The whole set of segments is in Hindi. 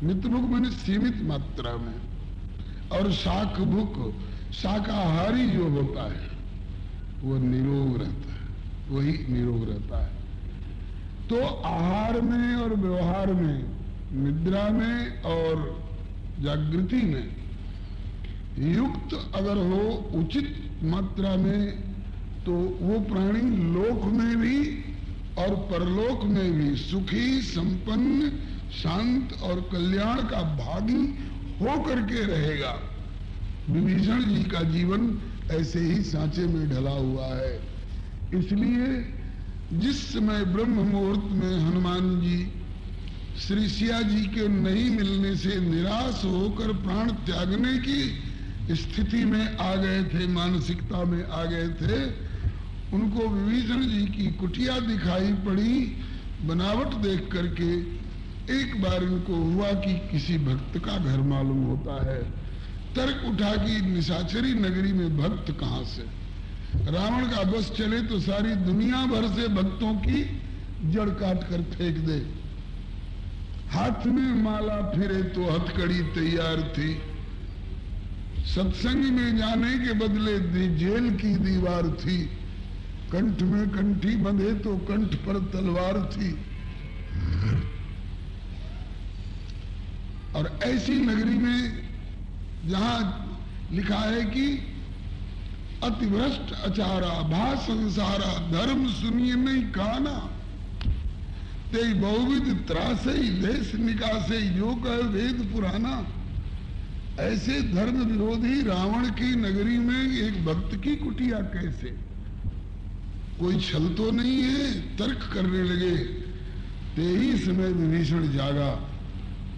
मितभुक माने सीमित मात्रा में, और शाकभुक शाकाहारी जो होता है वो निरोग रहता है, वही निरोग रहता है। तो आहार में और व्यवहार में, निद्रा में और जागृति में युक्त अगर हो उचित मात्रा में, तो वो प्राणी लोक में भी और परलोक में भी सुखी, संपन्न, शांत और कल्याण का भागी हो करके रहेगा। विभीषण जी का जीवन ऐसे ही सांचे में ढला हुआ है। इसलिए जिस समय ब्रह्म मुहूर्त में हनुमान जी श्री सिया जी के नहीं मिलने से निराश होकर प्राण त्यागने की स्थिति में आ गए थे, मानसिकता में आ गए थे, उनको विभीषण जी की कुटिया दिखाई पड़ी। बनावट देख करके एक बार इनको हुआ कि किसी भक्त का घर मालूम होता है। तर्क उठा कि निशाचरी नगरी में भक्त कहां से, रावण का बस चले तो सारी दुनिया भर से भक्तों की जड़ काट कर फेंक दे। हाथ में माला फिरे तो हथकड़ी तैयार थी, सत्संग में जाने के बदले जेल की दीवार थी, कंठ में कंठी बंधे तो कंठ पर तलवार थी। और ऐसी नगरी में जहां लिखा है कि अतिभ्रष्ट अचारा भा संसारा धर्म सुनिए नहीं काना, ते बहुविध त्रासे देश निकासे जो कह वेद पुराना। ऐसे धर्म विरोधी रावण की नगरी में एक भक्त की कुटिया कैसे? कोई छल तो नहीं है? तर्क करने लगे। ते ही समय विभीषण जागा।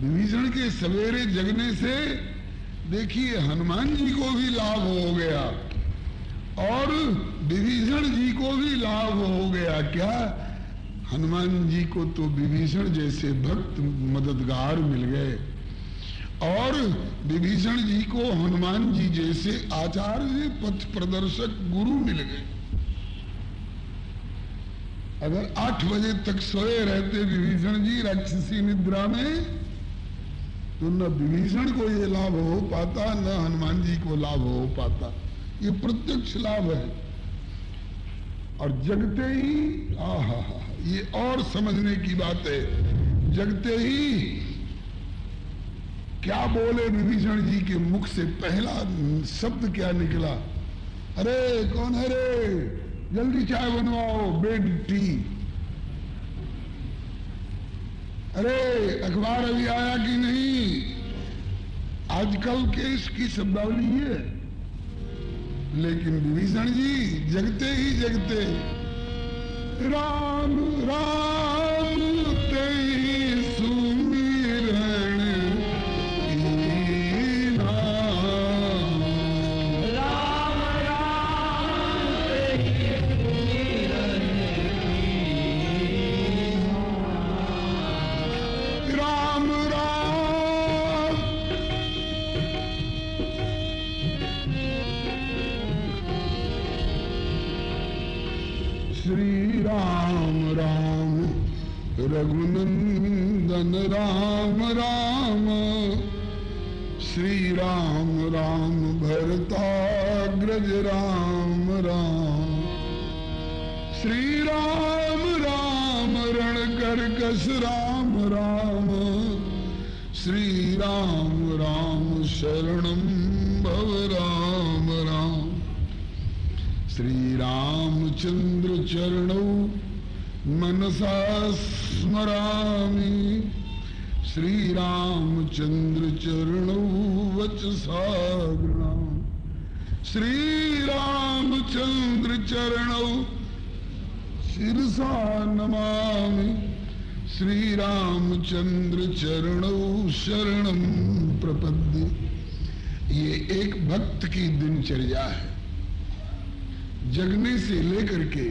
विभीषण के सवेरे जगने से देखिए हनुमान जी को भी लाभ हो गया और विभीषण जी को भी लाभ हो गया। क्या? हनुमान जी को तो विभीषण जैसे भक्त मददगार मिल गए और विभीषण जी को हनुमान जी जैसे आचार्य पथ प्रदर्शक गुरु मिल गए। अगर 8 बजे तक सोए रहते विभीषण जी राक्षसी निद्रा में, तो न विभीषण को ये लाभ हो पाता, न हनुमान जी को लाभ हो पाता। ये प्रत्यक्ष लाभ है। और जगते ही आहा, ये और समझने की बात है। जगते ही क्या बोले विभीषण जी के मुख से पहला शब्द क्या निकला? अरे कौन है रे, जल्दी चाय बनवाओ, बेड टी। अरे अखबार अभी आया कि नहीं? आजकल के इसकी शब्दावली है। लेकिन विभीषण जी जगते ही जगते राम राम तेई सुमिरन कीना, राम राम तेई सुमिरन कीना, राम राम श्री राम राम रघुनंदन राम राम, श्री राम राम भरताग्रज राम राम, श्री राम राम रणकरकस राम राम, श्री राम राम शरणं भव राम राम, श्री रामचंद्र चरणौ मनसा स्मरामि, श्री रामचंद्र चरणौ वचसा गृणामि, श्री रामचंद्र चरणौ शिरसा नमामि, श्री रामचंद्र चरणौ शरणं प्रपद्ये। ये एक भक्त की दिनचर्या है। जगने से लेकर के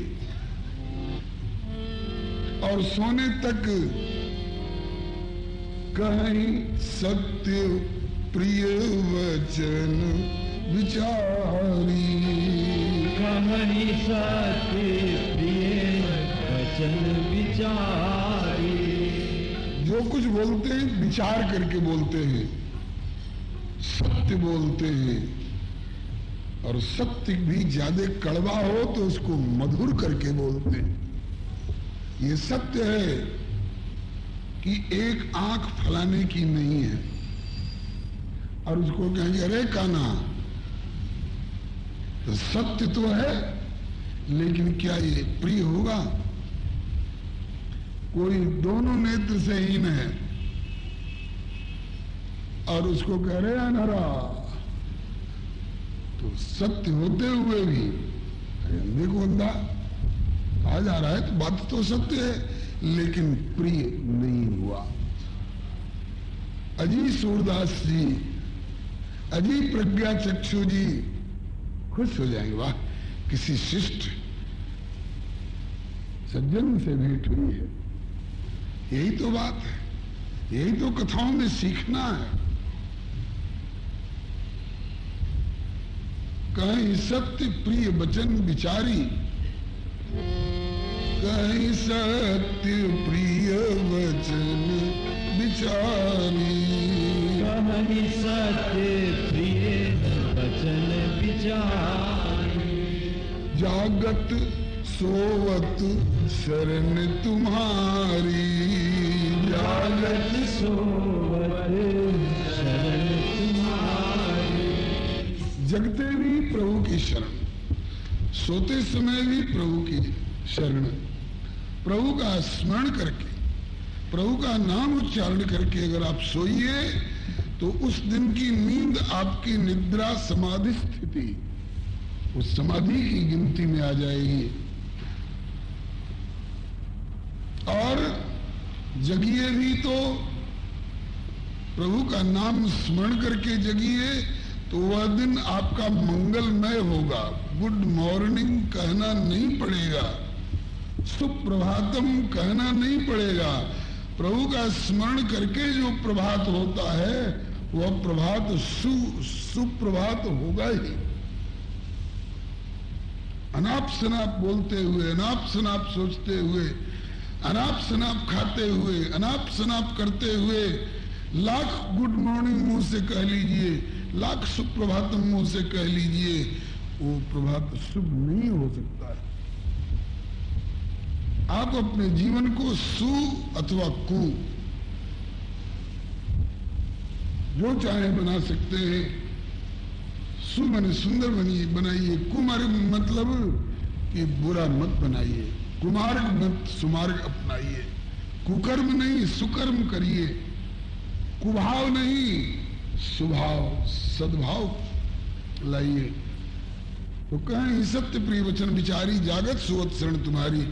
और सोने तक कहीं सत्य प्रिय वचन विचारी, कहीं सत्य प्रिय वचन विचारी, जो कुछ बोलते हैं विचार करके बोलते हैं, सत्य बोलते हैं, और सत्य भी ज्यादा कड़वा हो तो उसको मधुर करके बोलते हैं। ये सत्य है कि एक आंख फलाने की नहीं है, और उसको कहेंगे अरे कान्हा, तो सत्य तो है, लेकिन क्या ये प्रिय होगा? कोई दोनों नेत्र से हीन है और उसको कह रहे हैं नरा, तो सत्य होते हुए भी अंधे को अंधा कहा जा रहा है, तो बात तो सत्य है लेकिन प्रिय नहीं हुआ। अजी सूरदास जी, अजी प्रज्ञा चक्षु जी खुश हो जाएंगे, वाह किसी शिष्ट सज्जन से भेंट हुई है। यही तो बात है, यही तो कथाओं में सीखना है। कहीं सत्य प्रिय वचन विचारी, कहीं सत्य प्रिय वचन विचारी, कहीं सत्य प्रिय वचन विचारी। जागत सोवत शरण तुम्हारी, जागत सोवत शरण तुम्हारी। जगते भी प्रभु की शरण, सोते समय भी प्रभु की शरण, प्रभु का स्मरण करके, प्रभु का नाम उच्चारण करके अगर आप सोइए तो उस दिन की नींद आपकी निद्रा समाधि स्थिति उस समाधि की गिनती में आ जाएगी। और जगिए भी तो प्रभु का नाम स्मरण करके जगिए तो वह दिन आपका मंगलमय होगा। गुड मॉर्निंग कहना नहीं पड़ेगा, सुप्रभातम कहना नहीं पड़ेगा। प्रभु का स्मरण करके जो प्रभात होता है वह प्रभात सुप्रभात होगा ही। अनाप शनाप बोलते हुए, अनाप शनाप सोचते हुए, अनाप शनाप खाते हुए, अनाप शनाप करते हुए लाख गुड मॉर्निंग मुंह से कह लीजिए, लाख सुप्रभातम मुंह से कह लीजिए, वो प्रभात शुभ नहीं हो सकता है। आप अपने जीवन को सु अथवा कु जो चाहे बना सकते हैं। सु माने सुंदर बनाइए, कुमार मतलब कि बुरा मत बनाइए, कुमार्ग मत सुमार्ग अपनाइए, कुकर्म नहीं सुकर्म करिए, कुभाव नहीं सुभाव सद्भाव लाइए। तो कहें सत्य प्रिय वचन विचारी, जागत सोवत शरण तुम्हारी।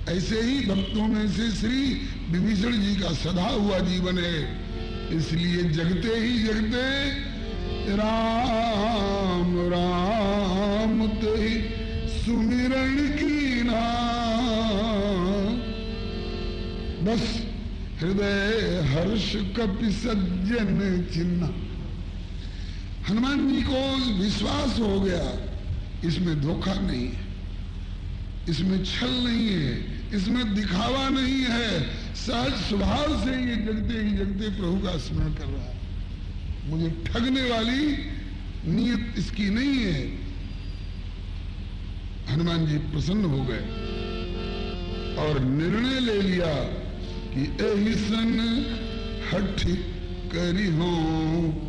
ऐसे ही भक्तों में से श्री विभीषण जी का सदा हुआ जीवन है, इसलिए जगते ही जगते राम राम ते सुमिरण की ना, बस हृदय हर्ष कपि सज्जन चिन्ह। हनुमान जी को विश्वास हो गया, इसमें धोखा नहीं है, इसमें छल नहीं है, इसमें दिखावा नहीं है, सहज स्वभाव से ये जगते ही जगते प्रभु का स्मरण कर रहा है। मुझे ठगने वाली नीयत इसकी नहीं है। हनुमान जी प्रसन्न हो गए और निर्णय ले लिया कि एहि सन हठ करी हो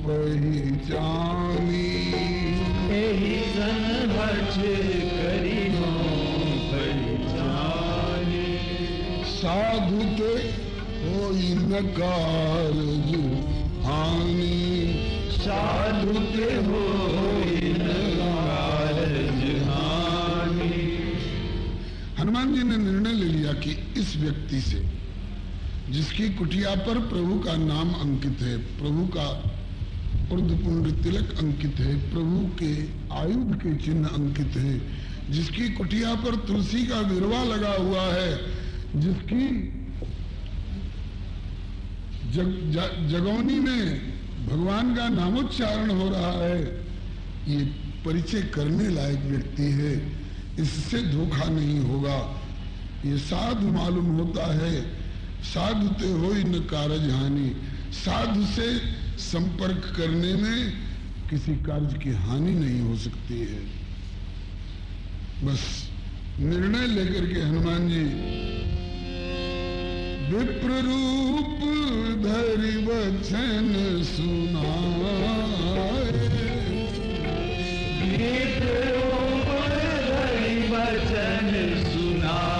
पहचानी, एहि सन हठ करी हो पहचानी। साधु ते होई न कारज हानि, साधु ते होई न कारज हानि। हनुमान जी ने निर्णय ले लिया कि इस व्यक्ति से जिसकी कुटिया पर प्रभु का नाम अंकित है, प्रभु का ऊर्ध्वपुंड तिलक अंकित है, प्रभु के आयुध के चिन्ह अंकित है, जिसकी कुटिया पर तुलसी का विरवा लगा हुआ है, जिसकी जगौनी में भगवान का नामोच्चारण हो रहा है, ये परिचय करने लायक व्यक्ति है, इससे धोखा नहीं होगा। ये साधु मालूम होता है, साधुते होई न कारज हानि। साधु से संपर्क करने में किसी कार्य की हानि नहीं हो सकती है। बस निर्णय लेकर के हनुमान जी विप्र रूप धरि वचन सुनाए। विप्र रूप धरि वचन सुनाए।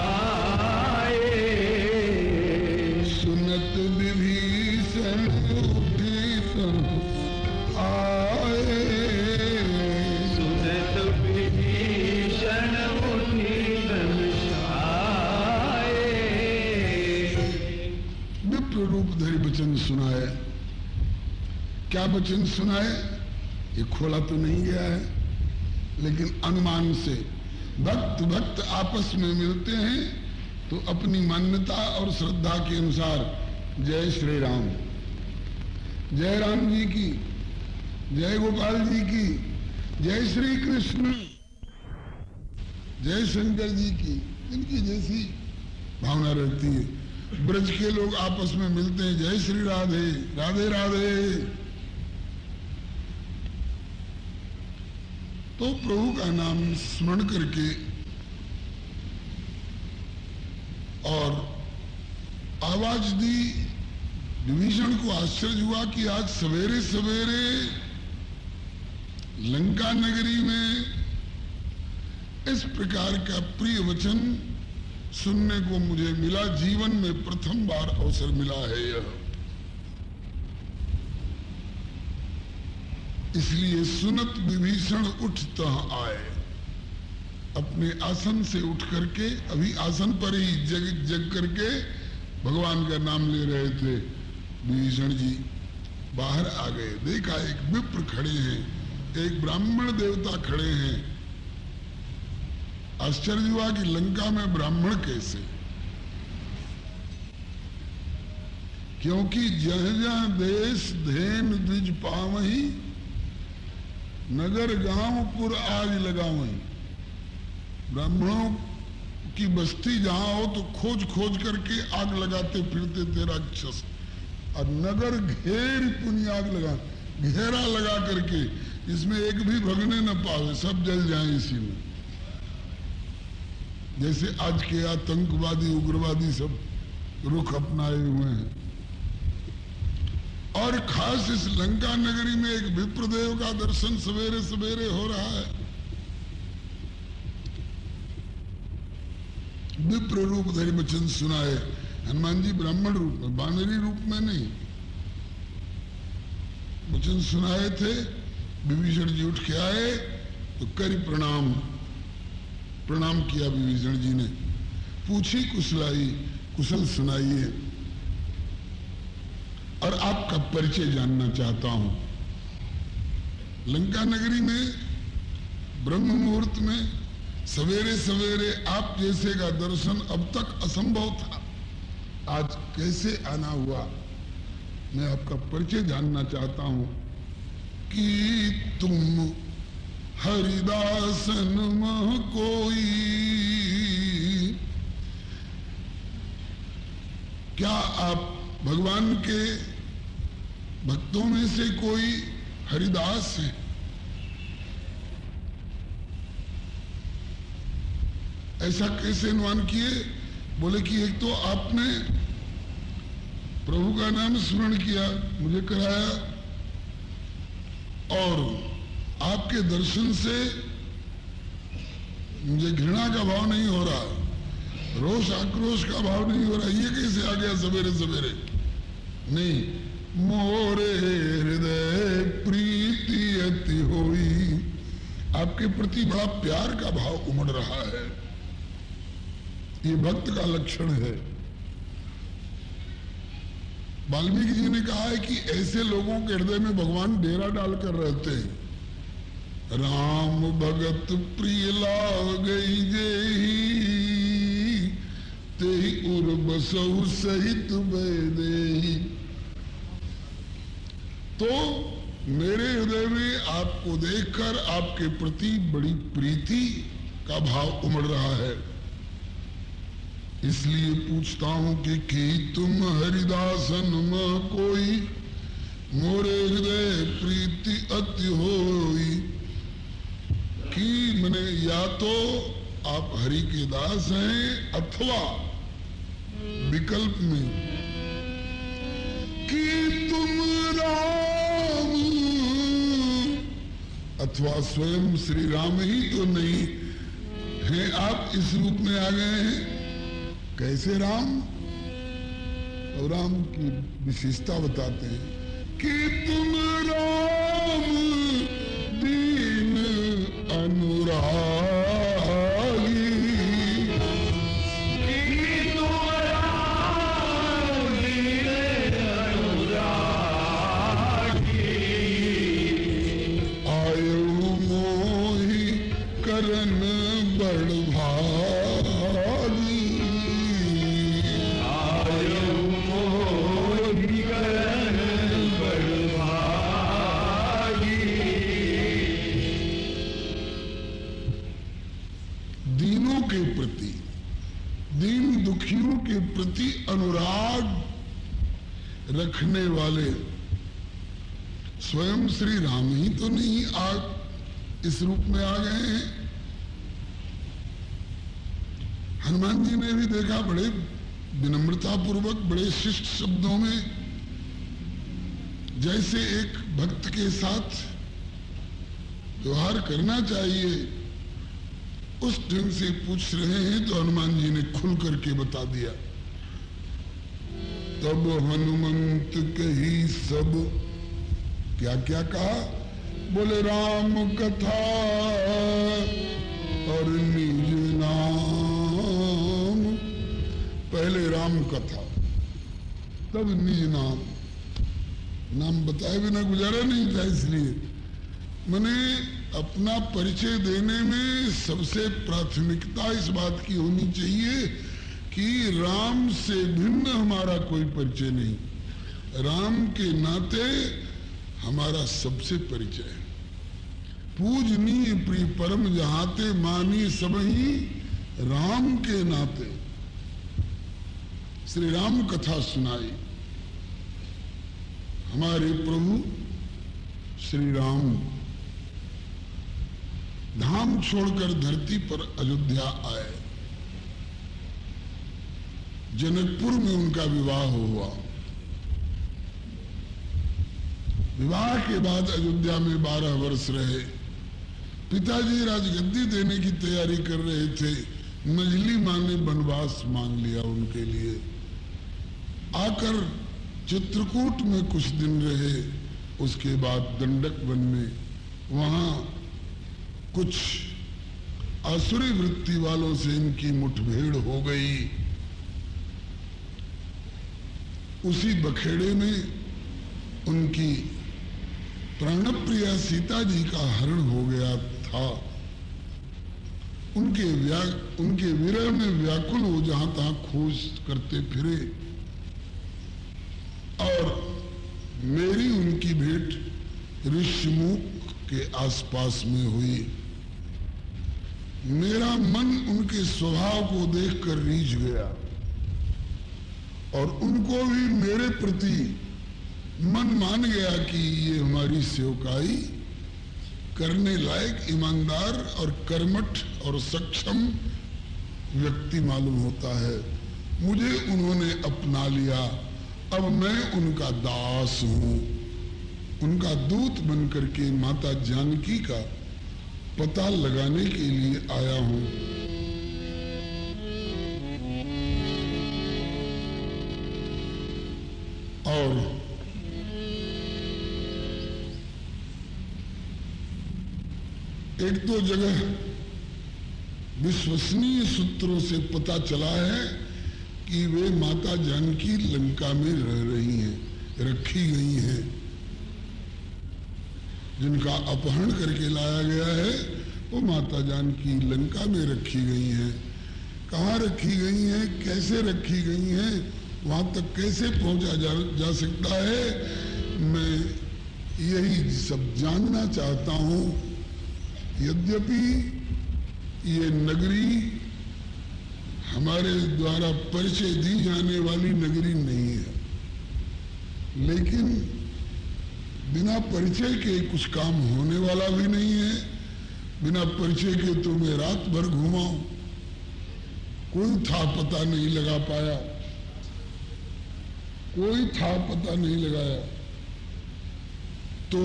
सुनत विभीषण उठित आए। सुनत विभीषण उठित आए। विप्र रूप धरि वचन सुनाए। क्या वचन सुनाए? ये खोला तो नहीं गया है, लेकिन अनुमान से भक्त भक्त आपस में मिलते हैं तो अपनी मान्यता और श्रद्धा के अनुसार जय श्री राम, जय राम जी की, जय गोपाल जी की, जय श्री कृष्ण, जय शंकर जी की, इनकी जैसी भावना रहती है। ब्रज के लोग आपस में मिलते हैं जय श्री राधे, राधे राधे। तो प्रभु का नाम स्मरण करके और आवाज दी। विभीषण को आश्चर्य हुआ कि आज सवेरे सवेरे लंका नगरी में इस प्रकार का प्रिय वचन सुनने को मुझे मिला। जीवन में प्रथम बार अवसर मिला है यह। इसलिए सुनत विभीषण उठता आए। अपने आसन से उठ करके, अभी आसन पर ही जग जग करके भगवान का नाम ले रहे थे विभीषण जी, बाहर आ गए। देखा एक विप्र खड़े हैं, एक ब्राह्मण देवता खड़े हैं। आश्चर्य हुआ कि लंका में ब्राह्मण कैसे, क्योंकि जह जह देश धेन द्विज पावही, नगर गांव पुर आज लगावही। ब्राह्मणों की बस्ती जहां हो तो खोज खोज करके आग लगाते फिरते थे राक्षस, और नगर घेर पुनी आग लगा, घेरा लगा करके इसमें एक भी भगने न पावे, सब जल जाए इसी में। जैसे आज के आतंकवादी उग्रवादी सब रुख अपनाए हुए हैं। और खास इस लंका नगरी में एक विप्रदेव का दर्शन सवेरे सवेरे हो रहा है। विप्र रूप धरि वचन सुनाए। हनुमान जी ब्राह्मण रूप में, बानरी रूप में नहीं, वचन सुनाए थे। विभीषण जी उठ के आए तो करी प्रणाम, प्रणाम किया विभीषण जी ने। पूछी कुशलाई, कुशल सुनाइए और आपका परिचय जानना चाहता हूं। लंका नगरी में ब्रह्म मुहूर्त में सवेरे सवेरे आप जैसे का दर्शन अब तक असंभव था, आज कैसे आना हुआ? मैं आपका परिचय जानना चाहता हूं कि तुम हरिदासन मह कोई, क्या आप भगवान के भक्तों में से कोई हरिदास है? ऐसा कैसे अनुमान किए? बोले कि एक तो आपने प्रभु का नाम स्मरण किया, मुझे कराया, और आपके दर्शन से मुझे घृणा का भाव नहीं हो रहा, रोष आक्रोश का भाव नहीं हो रहा। ये कैसे आ गया सवेरे सवेरे? नहीं, मोरे हृदय प्रीति अति होई, आपके प्रति बड़ा प्यार का भाव उमड़ रहा है। ये भक्त का लक्षण है। वाल्मीकि जी ने कहा है कि ऐसे लोगों के हृदय में भगवान डेरा डालकर रहते हैं। राम भगत प्रिय लाग गई जेही, तेहि उर बसहु सहित बैदेही। तो मेरे हृदय में आपको देखकर आपके प्रति बड़ी प्रीति का भाव उमड़ रहा है। इसलिए पूछता हूं कि तुम हरिदासन में कोई मोरे हृदय प्रीति अति होई, कि मने या तो आप हरि के दास हैं अथवा विकल्प में कि तुम राम, अथवा स्वयं श्री राम ही तो नहीं हैं, आप इस रूप में आ गए हैं। कैसे राम? और राम की विशेषता बताते हैं कि तुम राम दीन अनुरागी, कि तुम राम दीन अनुरागी, आयु मोहि करन बड़ भागी, के प्रति, दीन दुखियों के प्रति अनुराग रखने वाले स्वयं श्री राम ही तो नहीं आप इस रूप में आ गए हैं। हनुमान जी ने भी देखा, बड़े विनम्रता पूर्वक, बड़े शिष्ट शब्दों में, जैसे एक भक्त के साथ व्यवहार करना चाहिए उस ढंग से पूछ रहे हैं। तो हनुमान जी ने खुल करके बता दिया। तब हनुमंत कही सब, क्या क्या कहा? बोले राम कथा और निज नाम। पहले राम कथा, तब निज नाम। नाम बताए बिना गुजारा नहीं था, इसलिए मैंने अपना परिचय देने में सबसे प्राथमिकता इस बात की होनी चाहिए कि राम से भिन्न हमारा कोई परिचय नहीं। राम के नाते हमारा सबसे परिचय है। पूजनीय प्रिय परम जहाते मानी सबही राम के नाते। श्री राम कथा सुनाई। हमारे प्रभु श्री राम धाम छोड़कर धरती पर अयोध्या आए। जनकपुर में उनका विवाह हुआ। विवाह के बाद अयोध्या में 12 वर्ष रहे। पिताजी राजगद्दी देने की तैयारी कर रहे थे। मजली माँ ने वनवास मांग लिया उनके लिए। आकर चित्रकूट में कुछ दिन रहे। उसके बाद दंडक वन में, वहां कुछ आसुरी वृत्ति वालों से इनकी मुठभेड़ हो गई। उसी बखेड़े में उनकी प्राणप्रिया सीता जी का हरण हो गया था। उनके विरह में व्याकुल हो जहां तहां खोज करते फिरे और मेरी उनकी भेंट ऋषिमुख के आसपास में हुई। मेरा मन उनके स्वभाव को देखकर रीझ गया और उनको भी मेरे प्रति मन मान गया कि ये हमारी सेवकाई करने लायक, ईमानदार और कर्मठ और सक्षम व्यक्ति मालूम होता है। मुझे उन्होंने अपना लिया। अब मैं उनका दास हूं। उनका दूत बनकर के माता जानकी का पता लगाने के लिए आया हूं। और एक दो जगह विश्वसनीय सूत्रों से पता चला है कि वे माता जानकी लंका में रह रही हैं, रखी गई हैं। जिनका अपहरण करके लाया गया है वो माता जानकी लंका में रखी गई हैं। कहाँ रखी गई हैं, कैसे रखी गई हैं, वहां तक कैसे पहुंचा जा सकता है, मैं यही सब जानना चाहता हूं। यद्यपि ये नगरी हमारे द्वारा परिचय दी जाने वाली नगरी नहीं है, लेकिन बिना परिचय के कुछ काम होने वाला भी नहीं है। बिना परिचय के तो मैं रात भर घुमाऊं, कोई था पता नहीं लगा पाया, कोई था पता नहीं लगाया। तो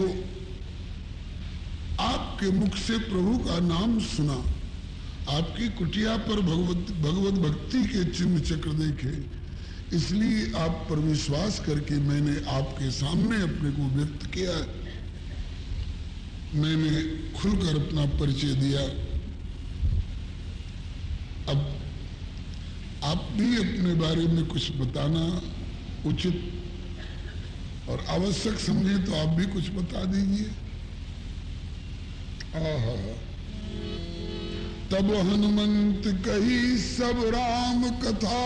आपके मुख से प्रभु का नाम सुना, आपकी कुटिया पर भगवत भक्ति के चिन्ह चक्र देखे, इसलिए आप पर विश्वास करके मैंने आपके सामने अपने को व्यक्त किया। मैंने खुलकर अपना परिचय दिया। अब आप भी अपने बारे में कुछ बताना उचित और आवश्यक समझे तो आप भी कुछ बता दीजिए। आहा, तब हनुमंत कही सब राम कथा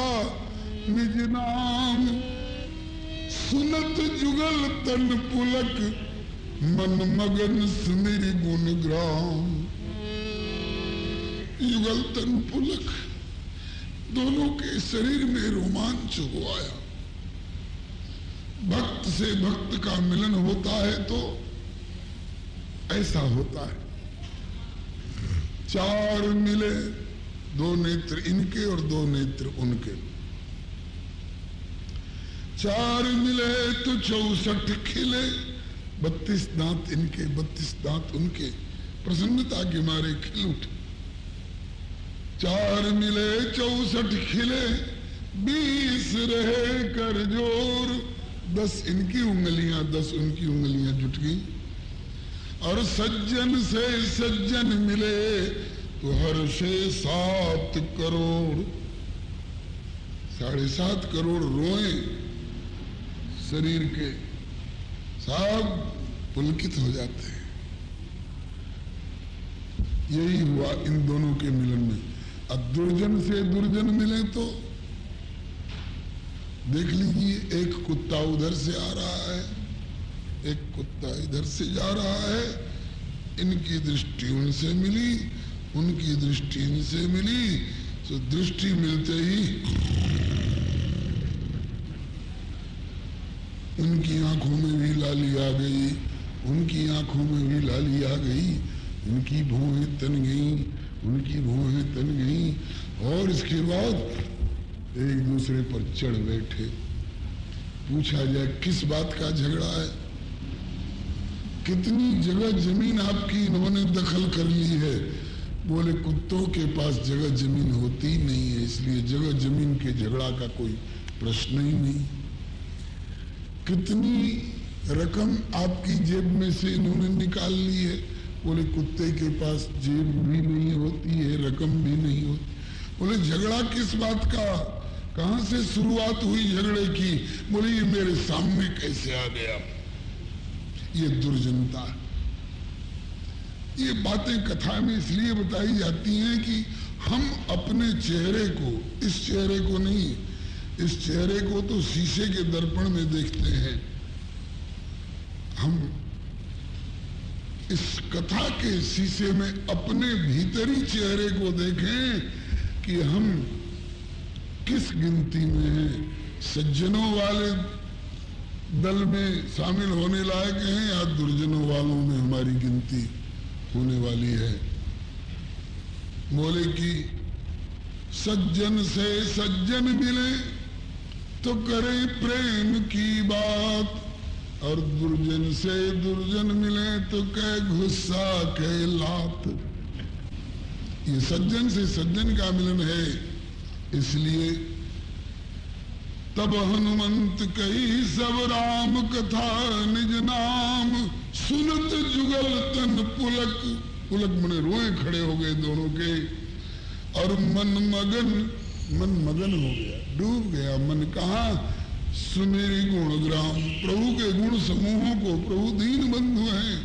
निज नाम, सुनत जुगल तन पुलक मन मगन सुमिर गुण ग्राम। युगल तन पुलक, दोनों के शरीर में रोमांच हो आया। भक्त से भक्त का मिलन होता है तो ऐसा होता है। चार मिले, दो नेत्र इनके और दो नेत्र उनके। चार मिले तो 64 खिले, 32 दांत इनके 32 दांत उनके, प्रसन्नता के मारे खिल उठे। चार मिले 64 खिले, 20 रहे कर जोर, 10 इनकी उंगलियां 10 उनकी उंगलियां जुट गई। और सज्जन से सज्जन मिले तो हर्षे 7 करोड़, 7.5 करोड़ रोए शरीर के सब पुलकित हो जाते हैं। यही हुआ इन दोनों के मिलन में। अब दुर्जन से दुर्जन मिले तो देख लीजिए, एक कुत्ता उधर से आ रहा है, एक कुत्ता इधर से जा रहा है। इनकी दृष्टि उनसे मिली, उनकी दृष्टि इनसे मिली, तो दृष्टि मिलते ही उनकी आंखों में भी लाली आ गई, उनकी आंखों में भी लाली आ गई, उनकी भौहें तन गई, उनकी भौहें तन गई। और इसके बाद एक दूसरे पर चढ़ बैठे। पूछा जाए किस बात का झगड़ा है? कितनी जगह जमीन आपकी इन्होंने दखल कर ली है? बोले कुत्तों के पास जगह जमीन होती नहीं है, इसलिए जगह जमीन के झगड़ा का कोई प्रश्न ही नहीं। कितनी रकम आपकी जेब में से इन्होंने निकाल ली है? बोले कुत्ते के पास जेब भी नहीं होती है, रकम भी नहीं होती। बोले झगड़ा किस बात का, कहां से शुरुआत हुई झगड़े की? बोले ये मेरे सामने कैसे आ गया? ये दुर्जनता। ये बातें कथा में इसलिए बताई जाती हैं कि हम अपने चेहरे को, इस चेहरे को नहीं, इस चेहरे को तो शीशे के दर्पण में देखते हैं, हम इस कथा के शीशे में अपने भीतरी चेहरे को देखें कि हम किस गिनती में हैं। सज्जनों वाले दल में शामिल होने लायक हैं या दुर्जनों वालों में हमारी गिनती होने वाली है? बोले कि सज्जन से सज्जन मिले तो करें प्रेम की बात, और दुर्जन से दुर्जन मिले तो कहे गुस्सा कहे लात। ये सज्जन से सज्जन का मिलन है। इसलिए तब हनुमंत कही सब राम कथा निज नाम, सुनत जुगल तन पुलक। पुलक मने रोए खड़े हो गए दोनों के, और मन मगन हो गया, डूब गया मन। कहा? सुमेरी गुण ग्राम, प्रभु के गुण समूहों को। प्रभु दीन बंधु हैं,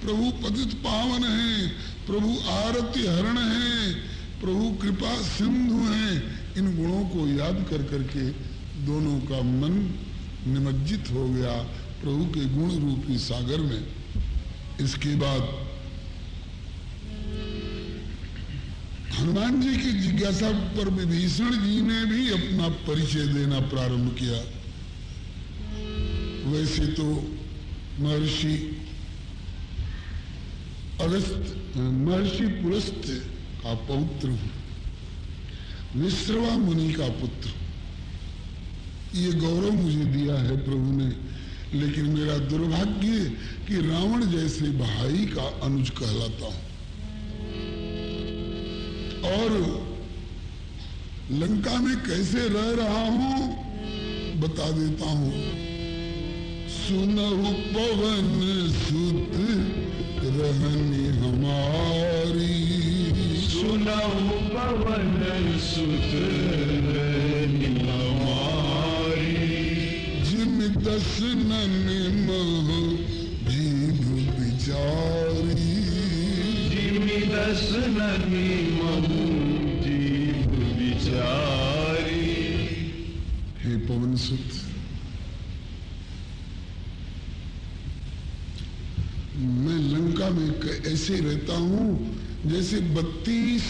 प्रभु पतित पावन हैं, प्रभु आरती हरण हैं, प्रभु कृपा सिंधु हैं। इन गुणों को याद कर करके दोनों का मन निमज्जित हो गया प्रभु के गुण रूपी सागर में। इसके बाद हनुमान जी की जिज्ञासा पर विभीषण जी ने भी अपना परिचय देना प्रारंभ किया। वैसे तो महर्षि महर्षि पुलस्त्य का पौत्र हूं, विश्रवा मुनि का पुत्र। ये गौरव मुझे दिया है प्रभु ने, लेकिन मेरा दुर्भाग्य कि रावण जैसे भाई का अनुज कहलाता हूं। और लंका में कैसे रह रहा हूं बता देता हूं। सुनहु पवन सुत रहनी हमारी, सुनहु पवन सुत रहनी हमारी, जिम दस नन मह भीभ बिचारी, जिम दस ननी महु जीव बिचारी। हे पवन सुत, मैं लंका में ऐसे रहता हूं जैसे 32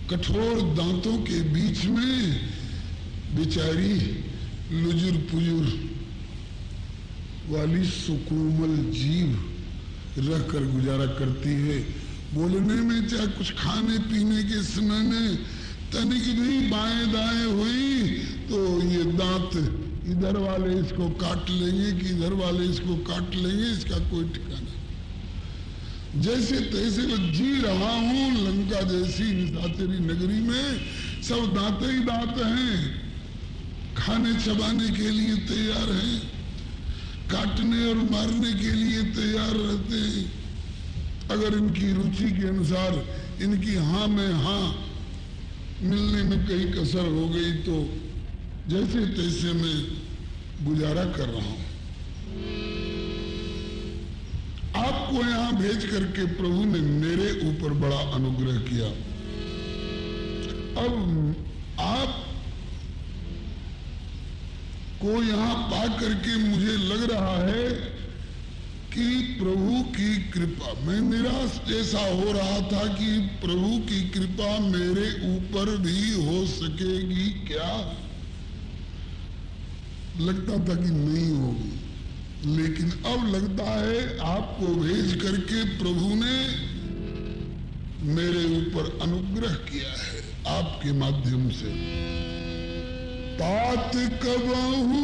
कठोर दांतों के बीच में बेचारी लुजुर पुजुर वाली सुकोमल जीव रहकर गुजारा करती है। बोलने में चाहे कुछ खाने पीने के समय में तनिक भी बाएं दाएं हुई तो ये दांत इधर वाले इसको काट लेंगे कि इधर वाले इसको काट लेंगे, इसका कोई ठिकाना। जैसे तैसे मैं जी रहा हूं लंका जैसी निशाचरी नगरी में, सब दांत ही दांत हैं, खाने चबाने के लिए तैयार हैं, काटने और मारने के लिए तैयार रहते हैं। अगर इनकी रुचि के अनुसार इनकी हाँ में हाँ मिलने में कहीं कसर हो गई तो जैसे तैसे मैं गुजारा कर रहा हूं। आपको यहां भेज करके प्रभु ने मेरे ऊपर बड़ा अनुग्रह किया। अब आप को यहां पा करके मुझे लग रहा है कि प्रभु की कृपा, मैं निराश जैसा हो रहा था कि प्रभु की कृपा मेरे ऊपर भी हो सकेगी क्या। लगता था कि नहीं होगी, लेकिन अब लगता है आपको भेज करके प्रभु ने मेरे ऊपर अनुग्रह किया है आपके माध्यम से। तात कबहू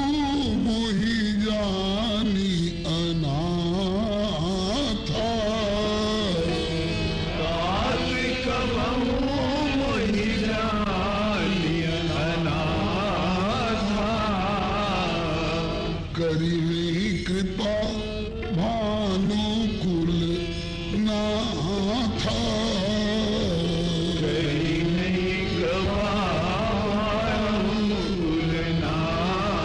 मोहि जानी अनाथा, तात कबहू मोहि जानी अनाथा, करी कृपा भानुकुल नाथा, करी कृपा भानुकुल नाथा।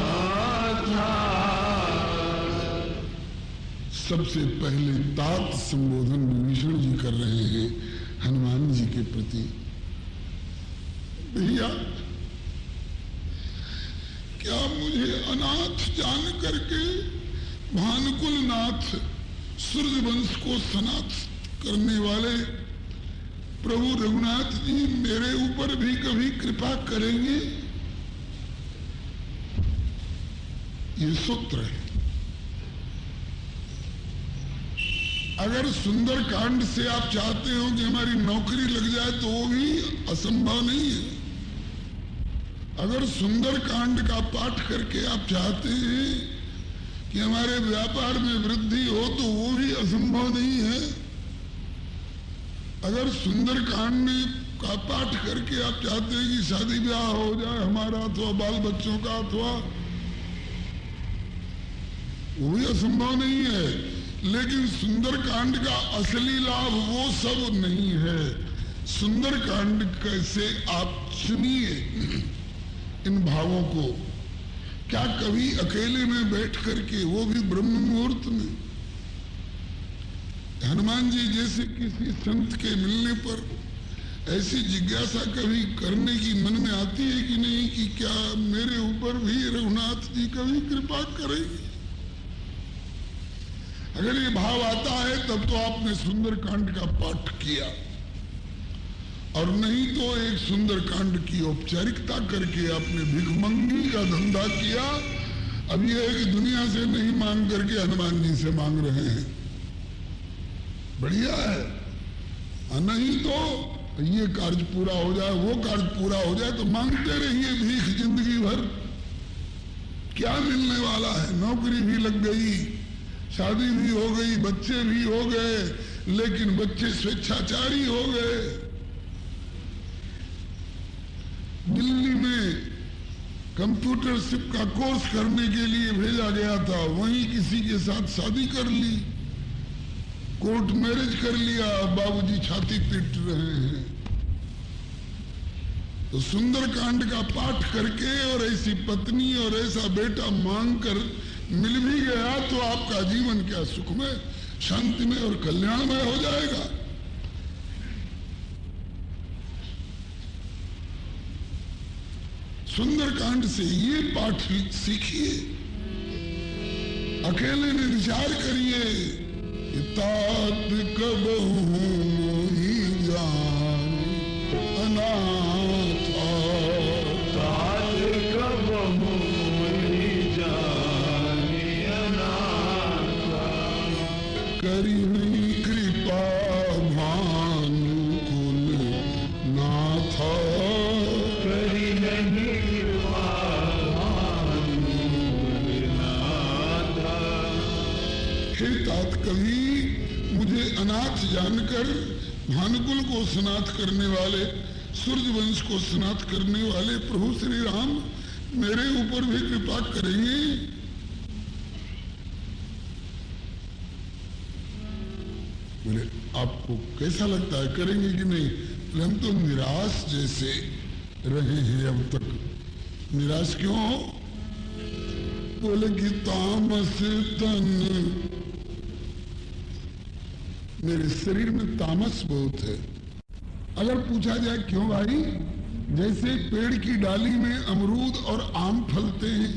सबसे पहले तात संबोधन विभीषण जी कर रहे हैं हनुमान जी के प्रति। भैया क्या मुझे अनाथ जान करके भानुकुल नाथ सूर्य वंश को सनाथ करने वाले प्रभु रघुनाथ जी मेरे ऊपर भी कभी कृपा करेंगे? ये सूत्र है। अगर सुंदर कांड से आप चाहते हो कि हमारी नौकरी लग जाए तो वो भी असंभव नहीं है। अगर सुंदर कांड का पाठ करके आप चाहते हैं कि हमारे व्यापार में वृद्धि हो तो वो भी असंभव नहीं है। अगर सुंदर कांड का पाठ करके आप चाहते हैं कि शादी ब्याह हो जाए हमारा अथवा बाल बच्चों का अथवा, वो भी असंभव नहीं है। लेकिन सुंदर कांड का असली लाभ वो सब नहीं है। सुंदर कांड कैसे आप सुनिए इन भावों को। क्या कभी अकेले में बैठ करके, वो भी ब्रह्म मुहूर्त में, हनुमान जी जैसे किसी संत के मिलने पर ऐसी जिज्ञासा कभी करने की मन में आती है कि नहीं कि क्या मेरे ऊपर भी रघुनाथ जी कभी कृपा करेंगे? अगर ये भाव आता है तब तो आपने सुंदर कांड का पाठ किया। और नहीं तो एक सुंदर कांड की औपचारिकता करके आपने भिखमंगी का धंधा किया। अब ये है कि दुनिया से नहीं मांग करके हनुमान जी से मांग रहे हैं, बढ़िया है। नहीं तो ये कार्य पूरा हो जाए, वो कार्य पूरा हो जाए तो मांगते रहिए भीख जिंदगी भर। क्या मिलने वाला है? नौकरी भी लग गई, शादी भी हो गई, बच्चे भी हो गए, लेकिन बच्चे स्वेच्छाचारी हो गए। दिल्ली में कंप्यूटरशिप का कोर्स करने के लिए भेजा गया था, वहीं किसी के साथ शादी कर ली, कोर्ट मैरिज कर लिया, बाबूजी छाती पीट रहे हैं। तो सुंदरकांड का पाठ करके और ऐसी पत्नी और ऐसा बेटा मांग कर मिल भी गया तो आपका जीवन क्या सुखमय, शांतिमय और कल्याणमय हो जाएगा। सुंदरकांड से ये पाठ सीखिए, अकेले में विचार करिए। तात कबहू मोहि जान अनाथा, तात कबहू मोहि जान अनाथा, करी कृपा भानुकुल नाथा, करी नहीं कृपा भानुकुल नाथा। हे तात कवि, मुझे अनाथ जानकर भानुकुल को स्नात करने वाले, सूर्य वंश को स्नात करने वाले प्रभु श्री राम मेरे ऊपर भी कृपा करेंगे। बोले आपको कैसा लगता है, करेंगे कि नहीं? बोले हम तो निराश जैसे रहे हैं अब तक। निराश क्यों हो? बोले कि तामस तन, मेरे शरीर में तामस बहुत है। अगर पूछा जाए क्यों भाई, जैसे पेड़ की डाली में अमरूद और आम फलते हैं,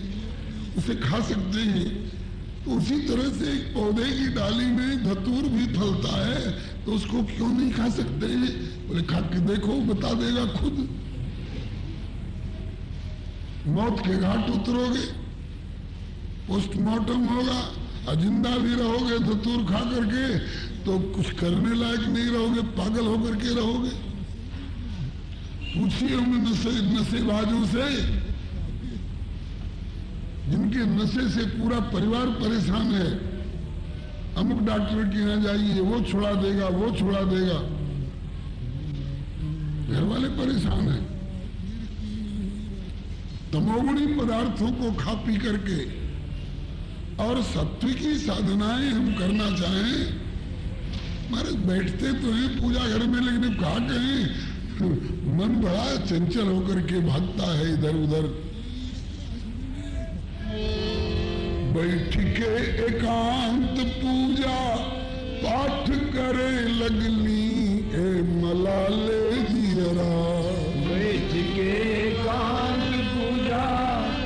उसे खा सकते हैं, तो उसी तरह से एक पौधे की डाली में धतूर भी फलता है, तो उसको क्यों नहीं खा सकते? बोले खा के देखो, बता देगा खुद। मौत के घाट उतरोगे, पोस्टमार्टम होगा, जिंदा भी रहोगे धतूर खा करके तो कुछ करने लायक नहीं रहोगे, पागल होकर के रहोगे। पूछिए उन नशेबाजों से जिनके नशे से पूरा परिवार परेशान है, अमुक डॉक्टर के यहाँ जाइए, वो छुड़ा देगा, वो छुड़ा देगा, घर वाले परेशान हैं। तमोगुणी पदार्थों को खा पी करके और सात्विकी साधनाएं हम करना चाहें, हमारे बैठते तो हैं पूजा घर में, लेकिन कहा कहें मन बड़ा चंचल होकर के भागता है इधर उधर। बैठ के एकांत पूजा पाठ करे लगली, ए मलाले जियरा। बैठ के एकांत पूजा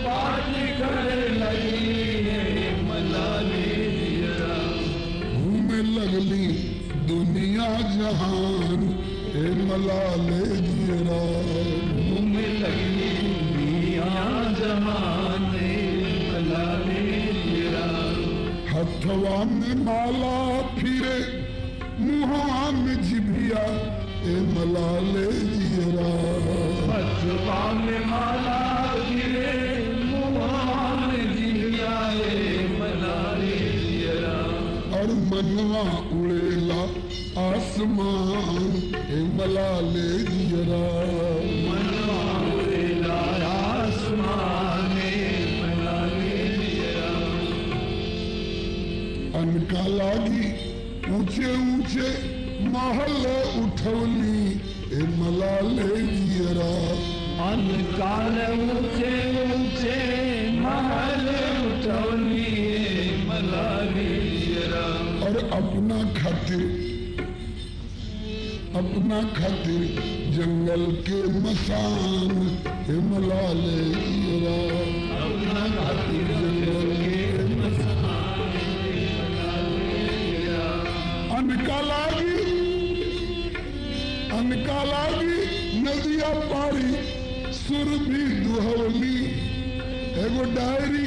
पाठ करे लगली, ए मलाले जियरा। घूमे लगली दुनिया जहान, ए मलाले जियरा। घूमे लगली दुनिया जहान, ए मलाले जियरा। हथवा में माला फिरे, मुहा में जिभिया, ए मलाले जियरा। हथवा में माला फिरे, मुहा में जिभिया, ए मलाले जियरा। और मनवा उड़ेला आसमान, ए मलाले जियरा। मनवा उड़ेला आसमान, ए मलाले जियरा। अनका लागी ऊंचे ऊंचे महल उठवली, ए मलाले जियरा। अनकाल ऊंचे ऊंचे महल उठवली, ए मलाले जियरा। और अपना खातिर जंगल के मसान, ए मलाले जियरा। अपना खातिर जंगल के मसान, ए मलाले जियरा। अनका लागी अनका लागी नदिया पारी सुर भी दुहवली एगो डायरी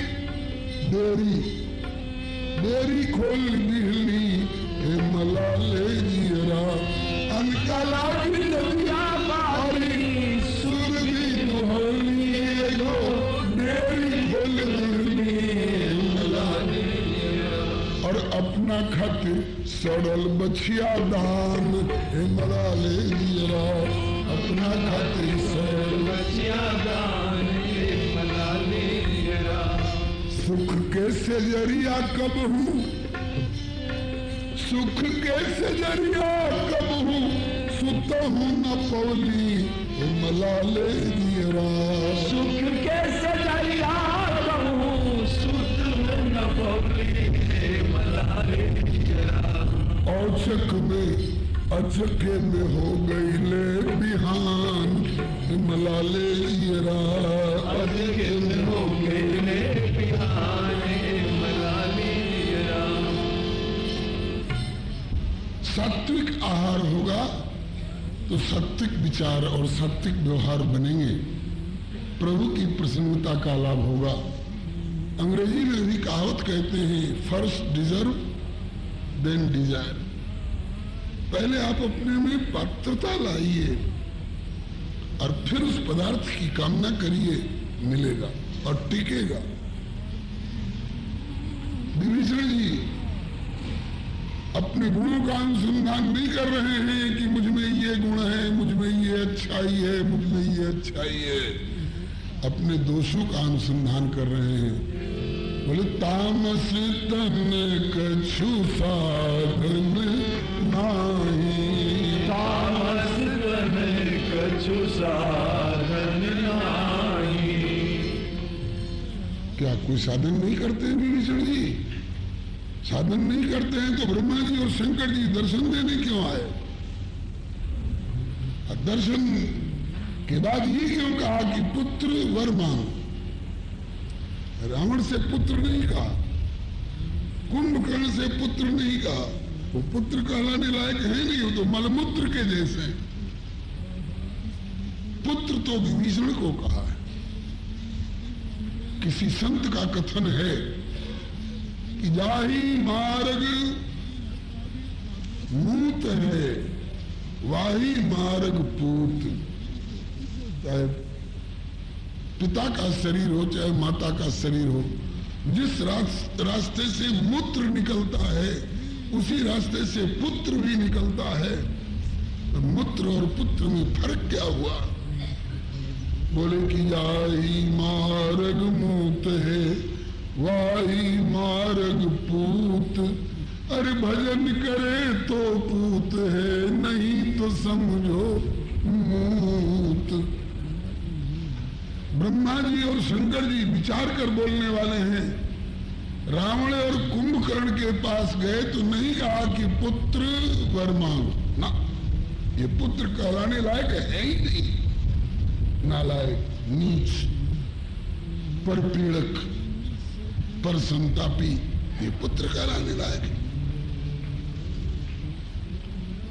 डेरी खोल दिहली हे मलाले जियरा अनका लागी नदिया पारी सुर भी दुहवली एगो डेरी खोल दिहली मलाले और अपना खातिर सड़ल बछिया दान हे मलाले जियरा अपना खातिर सड़ल बचिया दान हे मलाले जियरा सुख के सजरिया कब हूँ सुख के सजरिया कब हूँ सुत हूँ न पौली हे मलाले जियरा सुख के सजरिया कब हूँ सुत हूँ न पौली हे मलाले जियरा औचक में अचके में हो गई ले बिहान हे मलाले जियरा अचके में हो गई ले बिहान हे मलाले जियरा सात्विक आहार होगा तो सात्विक विचार और सात्विक व्यवहार बनेंगे, प्रभु की प्रसन्नता का लाभ होगा। अंग्रेजी में भी कहावत कहते हैं फर्स्ट डिजर्व देन डिजायर। पहले आप अपने में पात्रता लाइए और फिर उस पदार्थ की कामना करिए, मिलेगा और टिकेगा। विभीषण जी अपने गुणों का अनुसंधान नहीं कर रहे हैं कि मुझ में ये गुण है, मुझ में ये अच्छाई है, मुझ में ये अच्छाई है। अपने दोषों का अनुसंधान कर रहे हैं। बोले तामस तन कछु साधन नाही, तामस तन कछु साधन नाही। क्या कोई साधन नहीं करते हैं विभीषण जी? साधन नहीं करते हैं तो ब्रह्मा जी और शंकर जी दर्शन देने क्यों आए? दर्शन के बाद ये क्यों कहा कि पुत्र वर मांग? रावण से पुत्र नहीं कहा, कुंभकर्ण से पुत्र नहीं कहा। वो पुत्र कहलाने लायक है नहीं, वो तो मलमूत्र के जैसे। पुत्र तो विभीषण को कहा है। किसी संत का कथन है कि जाही मार्ग मूत है वाही मार्ग पूत। चाहे पिता का शरीर हो चाहे माता का शरीर हो, जिस रास्ते से मूत्र निकलता है उसी रास्ते से पुत्र भी निकलता है। तो मूत्र और पुत्र में फर्क क्या हुआ? बोले कि जाही मार्ग मूत है वाही मार्ग पूत। अरे भजन करे तो पूत है, नहीं तो समझो मूत। ब्रह्मा जी और शंकर जी विचार कर बोलने वाले हैं। रावण और कुंभकर्ण के पास गए तो नहीं कहा कि पुत्र वर मांग ना, ये पुत्र कहलाने लायक है ही नहीं। नालायक, नीच, परपीड़क, पर संतापी, ये पुत्र कहलाने लायक है।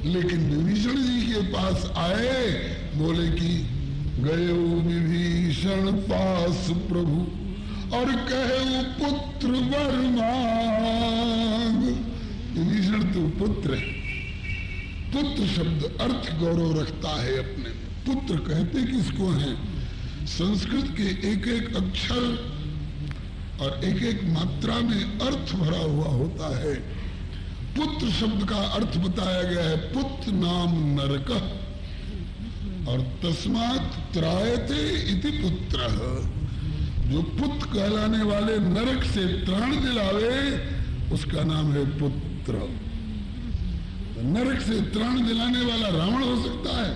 लेकिन विभीषण जी के पास आए, बोले कि गए विभीषण पास प्रभु और कहे पुत्र वर मांग। विभीषण तो पुत्र है। पुत्र शब्द अर्थ गौरव रखता है अपने में। पुत्र कहते किसको हैं? संस्कृत के एक एक अक्षर और एक एक मात्रा में अर्थ भरा हुआ होता है। पुत्र शब्द का अर्थ बताया गया है पुत्र नाम नरकः और तस्मात् त्रायते इति पुत्रः। जो पुत्र कहलाने वाले नरक से त्राण दिलावे उसका नाम है पुत्र। नरक से त्राण दिलाने वाला रावण हो सकता है,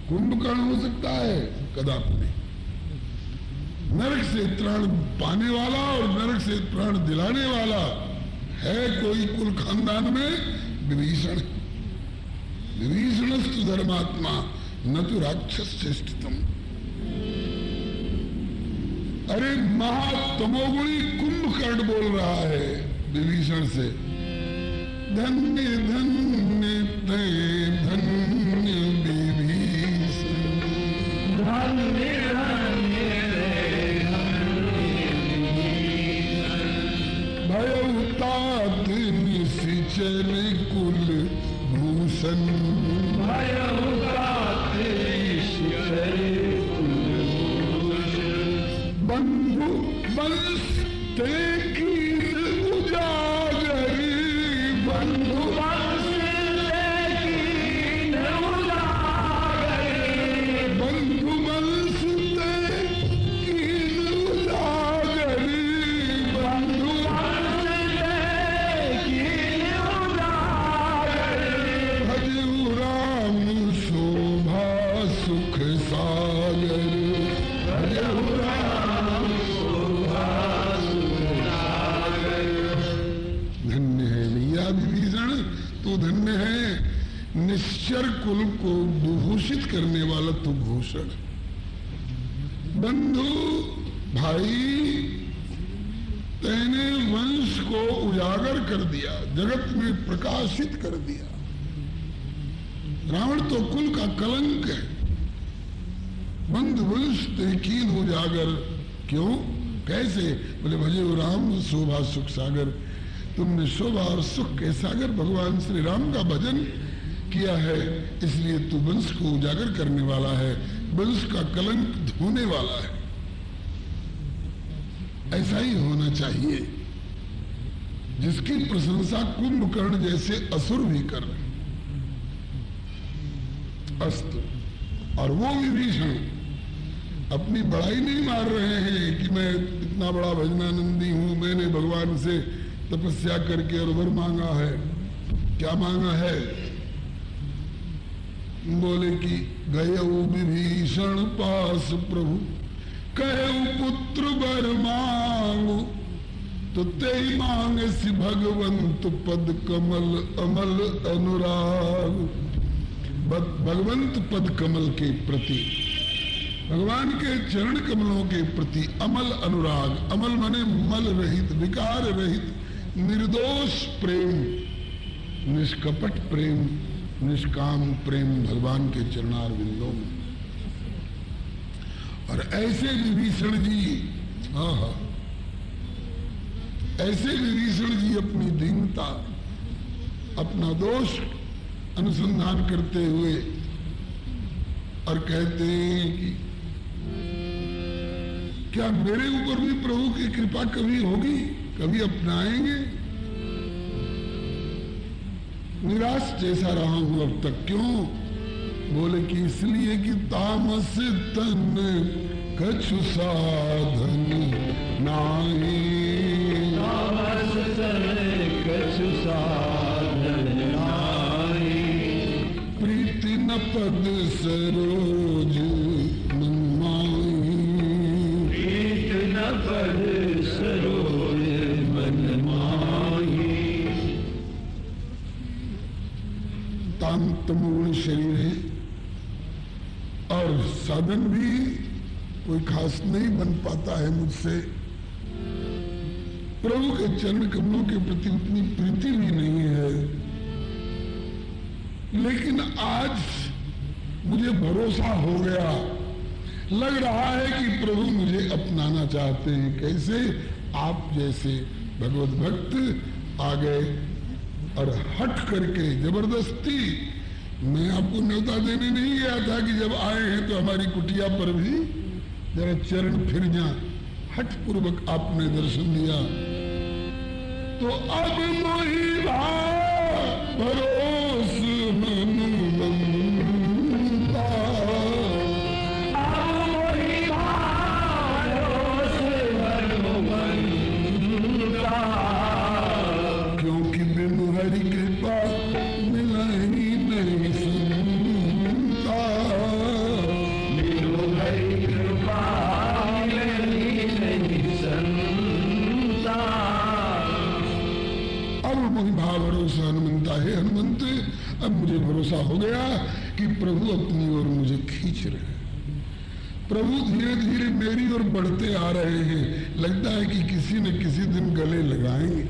कुंभकर्ण हो सकता है, कदापि नहीं। नरक से त्राण पाने वाला और नरक से त्राण दिलाने वाला है कोई कुल खानदान में विभीषण। विभीषणस्तु धर्मात्मा न तो राक्षस चेष्टितम। अरे महातमोगुणी कुंभकर्ण बोल रहा है विभीषण से, धन्य धन्य ते धन्य निश्चर कुल भूषण बंधु वंश ते कीन उजागरी बंधु वंश ते कीन उजागरी बंधु वंश ते कीन उजागरी बंधु वंश ते कीन उजागरी भजऊ राम शोभा सुख सागर भजऊ राम शोभा सुख सागर। धन्य है भैया विभीषण, तू धन्य है, निश्चर कुल को विभूषित करने वाला तू भूषण। बंधु भाई, तेने वंश को उजागर कर दिया, जगत में प्रकाशित कर दिया। रावण तो कुल का कलंक है। बंधु वंश ते कीन उजागर, क्यों कैसे? बोले भजे राम शोभा सुख सागर, तुमने शोभा और सुख के सागर भगवान श्री राम का भजन किया है, इसलिए तू वंश को उजागर करने वाला है, वंश का कलंक धोने वाला है। ऐसा ही होना चाहिए, जिसकी प्रशंसा कुंभकर्ण जैसे असुर भी कर रहे। अस्तु। और वो विभीषण अपनी बड़ाई नहीं मार रहे हैं कि मैं इतना बड़ा भजनानंदी हूं, मैंने भगवान से तपस्या करके और वर मांगा है। क्या मांगा है? बोले कि गयऊ विभीषण पास प्रभु, कहऊ पुत्र वर मांगू, तो ते मांगे सि भगवंत पद कमल अमल अनुराग। भगवंत पद कमल के प्रति, भगवान के चरण कमलों के प्रति अमल अनुराग, अमल माने मल रहित, विकार रहित, निर्दोष प्रेम, निष्कपट प्रेम, निष्काम प्रेम भगवान के चरणार बिंदों में। और ऐसे विभीषण जी, ऐसे विभीषण जी अपनी दीनता, अपना दोष अनुसंधान करते हुए और कहते हैं कि क्या मेरे ऊपर भी प्रभु की कृपा कभी होगी, कभी अपनाएंगे? निराश जैसा रहा हूं अब तक। क्यों? बोले कि इसलिए कि तामस तन कछु साधन नाही, तामस तन कछु साधन नाही, प्रीति न पद सरोज मन माही, प्रीति न पद सरोज मन माही। तमोगुण शरीर है और साधन भी कोई खास नहीं बन पाता है मुझसे। प्रभु के चरण कमलों के प्रति उतनी प्रीति भी नहीं है, लेकिन आज मुझे भरोसा हो गया, लग रहा है कि प्रभु मुझे अपनाना चाहते हैं। कैसे? आप जैसे भगवत भक्त आ गए और हट करके जबरदस्ती। मैं आपको न्योता देने नहीं गया था कि जब आए हैं तो हमारी कुटिया पर भी जरा चरण फिर जा, हट पूर्वक आपने दर्शन दिया। तो अब मोहि भरोस मनु बंदा, अब मोहि भरोस मनु बंदा, क्योंकि बिनु हरि कृपा मिलही नहीं संता, बिनु हरि कृपा मिलही नहीं संता। अब मुझे भाव भरोसा हनुमंता है, हनुमंत अब मुझे भरोसा हो गया कि प्रभु अपनी ओर मुझे खींच रहे हैं। प्रभु धीरे धीरे मेरी ओर बढ़ते आ रहे हैं, लगता है कि किसी न किसी दिन गले लगाएंगे।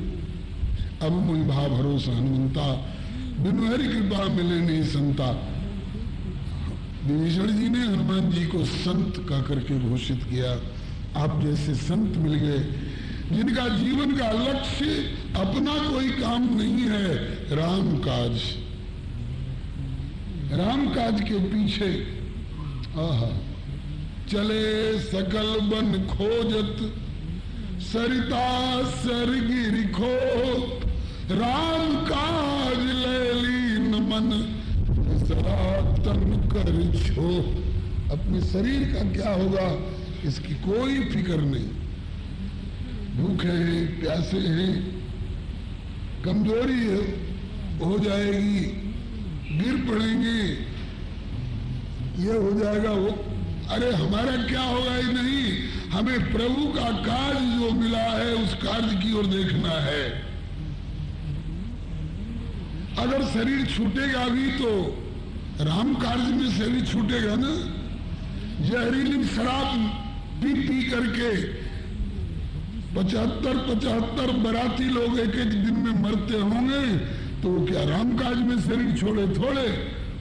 अब मुझे भाव भरोसा हनुमंता, बिनु हरि कृपा मिले नहीं संता। विभीषण जी ने हनुमान जी को संत कह करके घोषित किया। आप जैसे संत मिल गए, जिनका जीवन का लक्ष्य अपना कोई काम नहीं है, राम काज के पीछे आहा चले सकल बन खोजत, सरिता सरगिर खो, राम काज लैलीन मन, तन कर छो। अपने शरीर का क्या होगा इसकी कोई फिक्र नहीं। भूखे हैं, प्यासे हैं, कमजोरी हो जाएगी, गिर पड़ेंगे, ये हो जाएगा वो, अरे हमारा क्या होगा ही नहीं। हमें प्रभु का कार्य जो मिला है उस कार्य की ओर देखना है। अगर शरीर छूटेगा भी तो राम कार्य में शरीर छूटेगा ना। जहरीली शराब पी करके 75 बराती लोग एक दिन में मरते होंगे तो क्या राम काज में शरीर छोड़े थोड़े,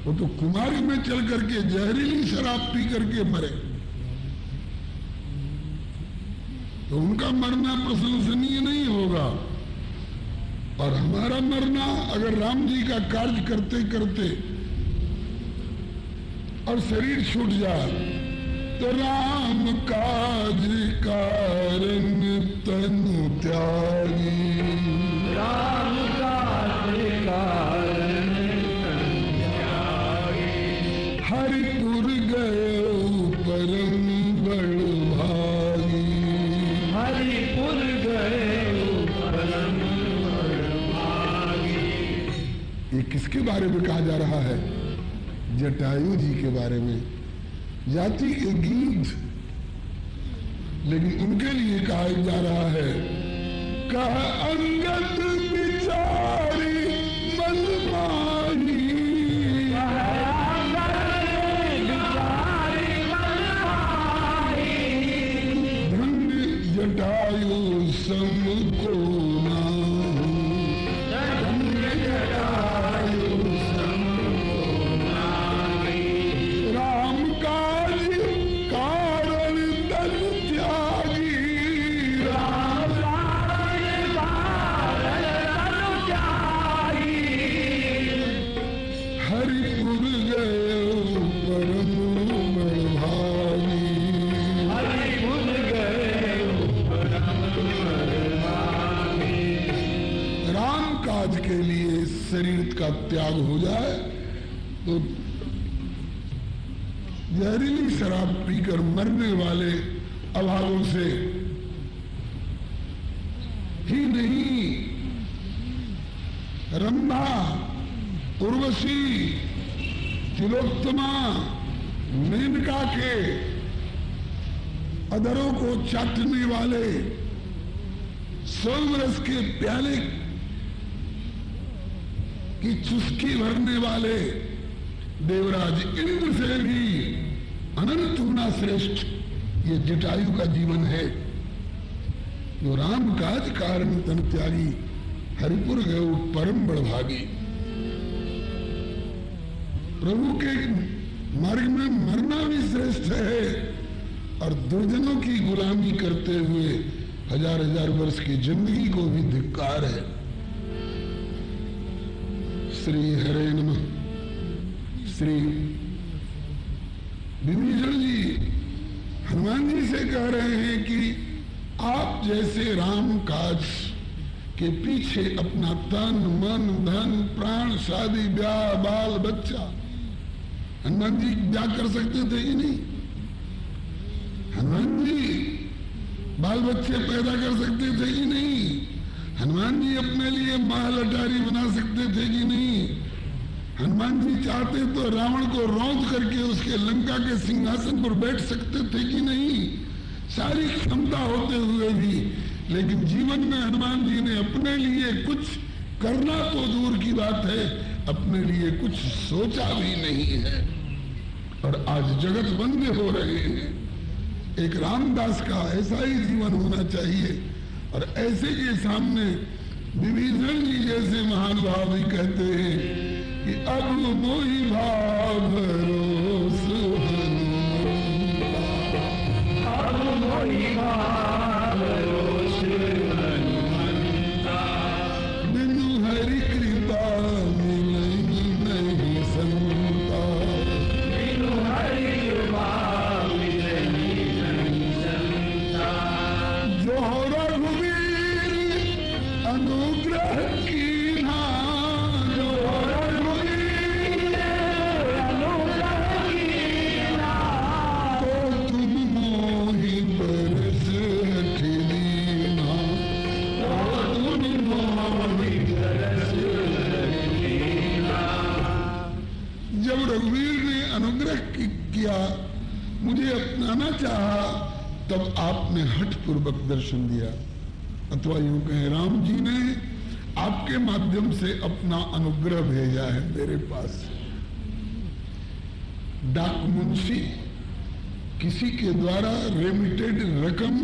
वो तो कुमारी में चल करके जहरीली शराब पी करके मरे, तो उनका मरना प्रशंसनीय नहीं होगा। और हमारा मरना अगर राम जी का कार्य करते करते और शरीर छूट जाए तो राम काज कारण तनु त्यागी, राम काज कारण तनु त्यागी, हरिपुर गए परम बड़ भागी, हरिपुर गए परम बड़ भागी। ये किसके बारे में कहा जा रहा है? जटायु जी के बारे में। जाति के गीत, लेकिन उनके लिए कहा जा रहा है, कहा अंगद बिचारी मनमानी, धन्य जटायु सम को नाहु, धन्य जटायु सम को नाहु, राम काज कारण तन त्यागी, राम काज कारण तनु त्यागी, हरिपुर गए परम बड़ भागी, हरिपुर गए परम बड़ भागी। राम काज के लिए शरीर का त्याग हो जाए तो जहरीली शराब पीकर मरने वाले अभावों से ही नहीं, रंभा, उर्वशी, तिलोत्तमा, मेनका के अधरों को चाटने वाले, 100 वर्ष के प्याले की चुस्की भरने वाले देवराज इंद्र से भी अनंत गुना श्रेष्ठ ये जटायु का जीवन है, जो राम काज कारण तन त्यागी, हरिपुर गए परम बड़ भागी। प्रभु के मार्ग में मरना भी श्रेष्ठ है और दुर्जनों की गुलामी करते हुए 1000 वर्ष की जिंदगी को भी धिक्कार है। श्री हरे नमः। श्री विभीषण जी हनुमान जी से कह रहे हैं कि आप जैसे राम काज के पीछे अपना तन मन धन प्राण शादी ब्याह बाल बच्चा, हनुमान जी क्या कर सकते थे कि नहीं? हनुमान जी बाल बच्चे पैदा कर सकते थे कि नहीं? हनुमान जी अपने लिए महल अटारी बना सकते थे कि नहीं? हनुमान जी चाहते तो रावण को रौंद करके उसके लंका के सिंहासन पर बैठ सकते थे कि नहीं? सारी क्षमता होते हुए भी, लेकिन जीवन में हनुमान जी ने अपने लिए कुछ करना तो दूर की बात है, अपने लिए कुछ सोचा भी नहीं है। और आज जगत बंद हो रहे हैं। एक रामदास का ऐसा ही जीवन होना चाहिए। और ऐसे के सामने विभीषण जी जैसे महानुभाव भी कहते हैं कि अब मोहि भाव भरोस हनुमंता, अब मोहि भाव भरोस हनुमंता, बिनु हरि कृपा मुझे अपनाना चाहा तब आपने हठ पूर्वक दर्शन दिया, अथवा यूं कहें राम जी ने आपके माध्यम से अपना अनुग्रह भेजा है मेरे पास। डाक मुंशी किसी के द्वारा रेमिटेड रकम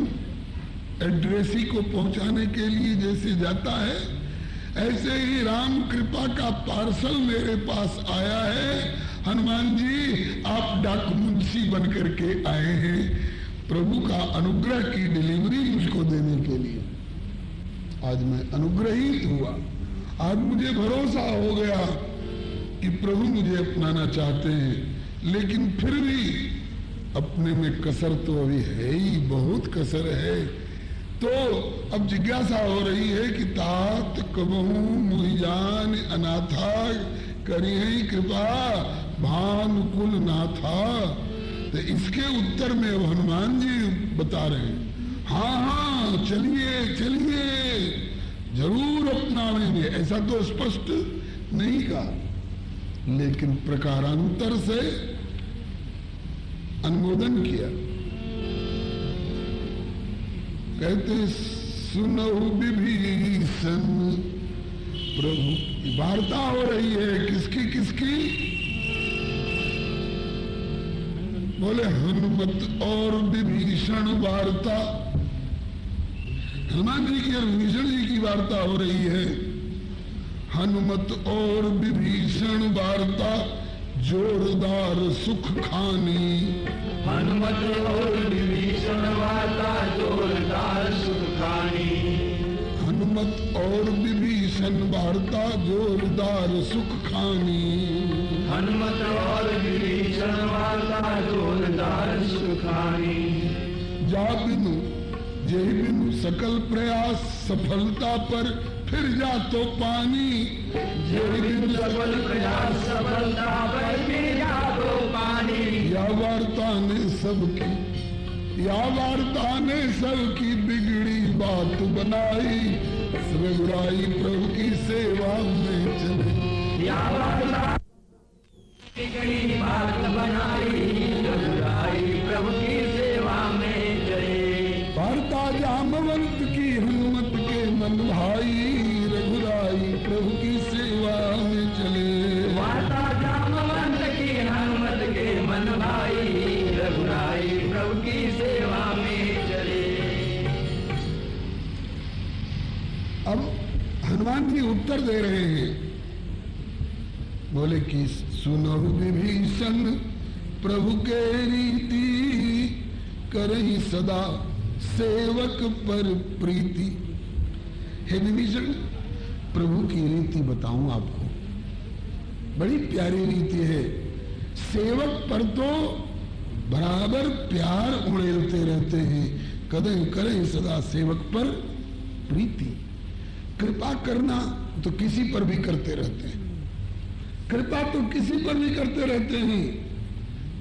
एड्रेसी को पहुंचाने के लिए जैसे जाता है, ऐसे ही राम कृपा का पार्सल मेरे पास आया है। हनुमान जी आप डाक मुंशी बन करके आए हैं प्रभु का अनुग्रह की डिलीवरी मुझको देने के लिए। आज मैं अनुग्रहित हुआ, आज मुझे भरोसा हो गया कि प्रभु मुझे अपनाना चाहते हैं, लेकिन फिर भी अपने में कसर तो अभी है ही, बहुत कसर है। तो अब जिज्ञासा हो रही है कि तात कबहू मुहिजान अनाथा करी है कृपा भानुकुल नाथा। तो इसके उत्तर में हनुमान जी बता रहे हैं, हाँ हाँ चलिए चलिए जरूर अपनाएंगे, ऐसा तो स्पष्ट नहीं कहा, लेकिन प्रकारांतर से अनुमोदन किया। कहते सुनहु विभीषण प्रभु की वार्ता हो रही है, किसकी किसकी? बोले हनुमत और विभीषण वार्ता, हनुमान जी की और विभीषण जी की वार्ता हो रही है। हनुमत और विभीषण वार्ता जोरदार सुख खानी। हनुमत और विभीषण वार्ता जोरदार सुख खानी। हनुमत और विभीषण वार्ता जोरदार सुख खानी। हनुमत और विभीषण वार्ता जोरदार सुख खानी। जा बिनु जय बिनु सकल प्रयास सफलता पर फिर जा तो पानी। जय बिनु सकल प्रयास सफलता पर फिर जा तो पानी। या वार्ता ने सबकी, या वार्ता ने सबकी बिगड़ी बात बनाई। रघुराई प्रभु की सेवा में चले। या वार्ता बिगड़ी बात बनाई, रघुराई प्रभु की सेवा में चले। वार्ता जामवंत की हनुमत के मन भाई, रघुराई प्रभु की सेवा में चले। वार्ता जामवंत की हनुमत के मन भाई, रघुराई प्रभु की सेवा में चले। अब हनुमान जी उत्तर दे रहे हैं, बोले कि सुनो विभीषण प्रभु के रीति, करही सदा सेवक पर प्रीति। हे विभीषण प्रभु की रीति बताऊं आपको, बड़ी प्यारी रीति है। सेवक पर तो बराबर प्यार उड़ेलते रहते हैं, कदम करें सदा सेवक पर प्रीति। कृपा करना तो किसी पर भी करते रहते हैं, कृपा तो किसी पर भी करते रहते हैं,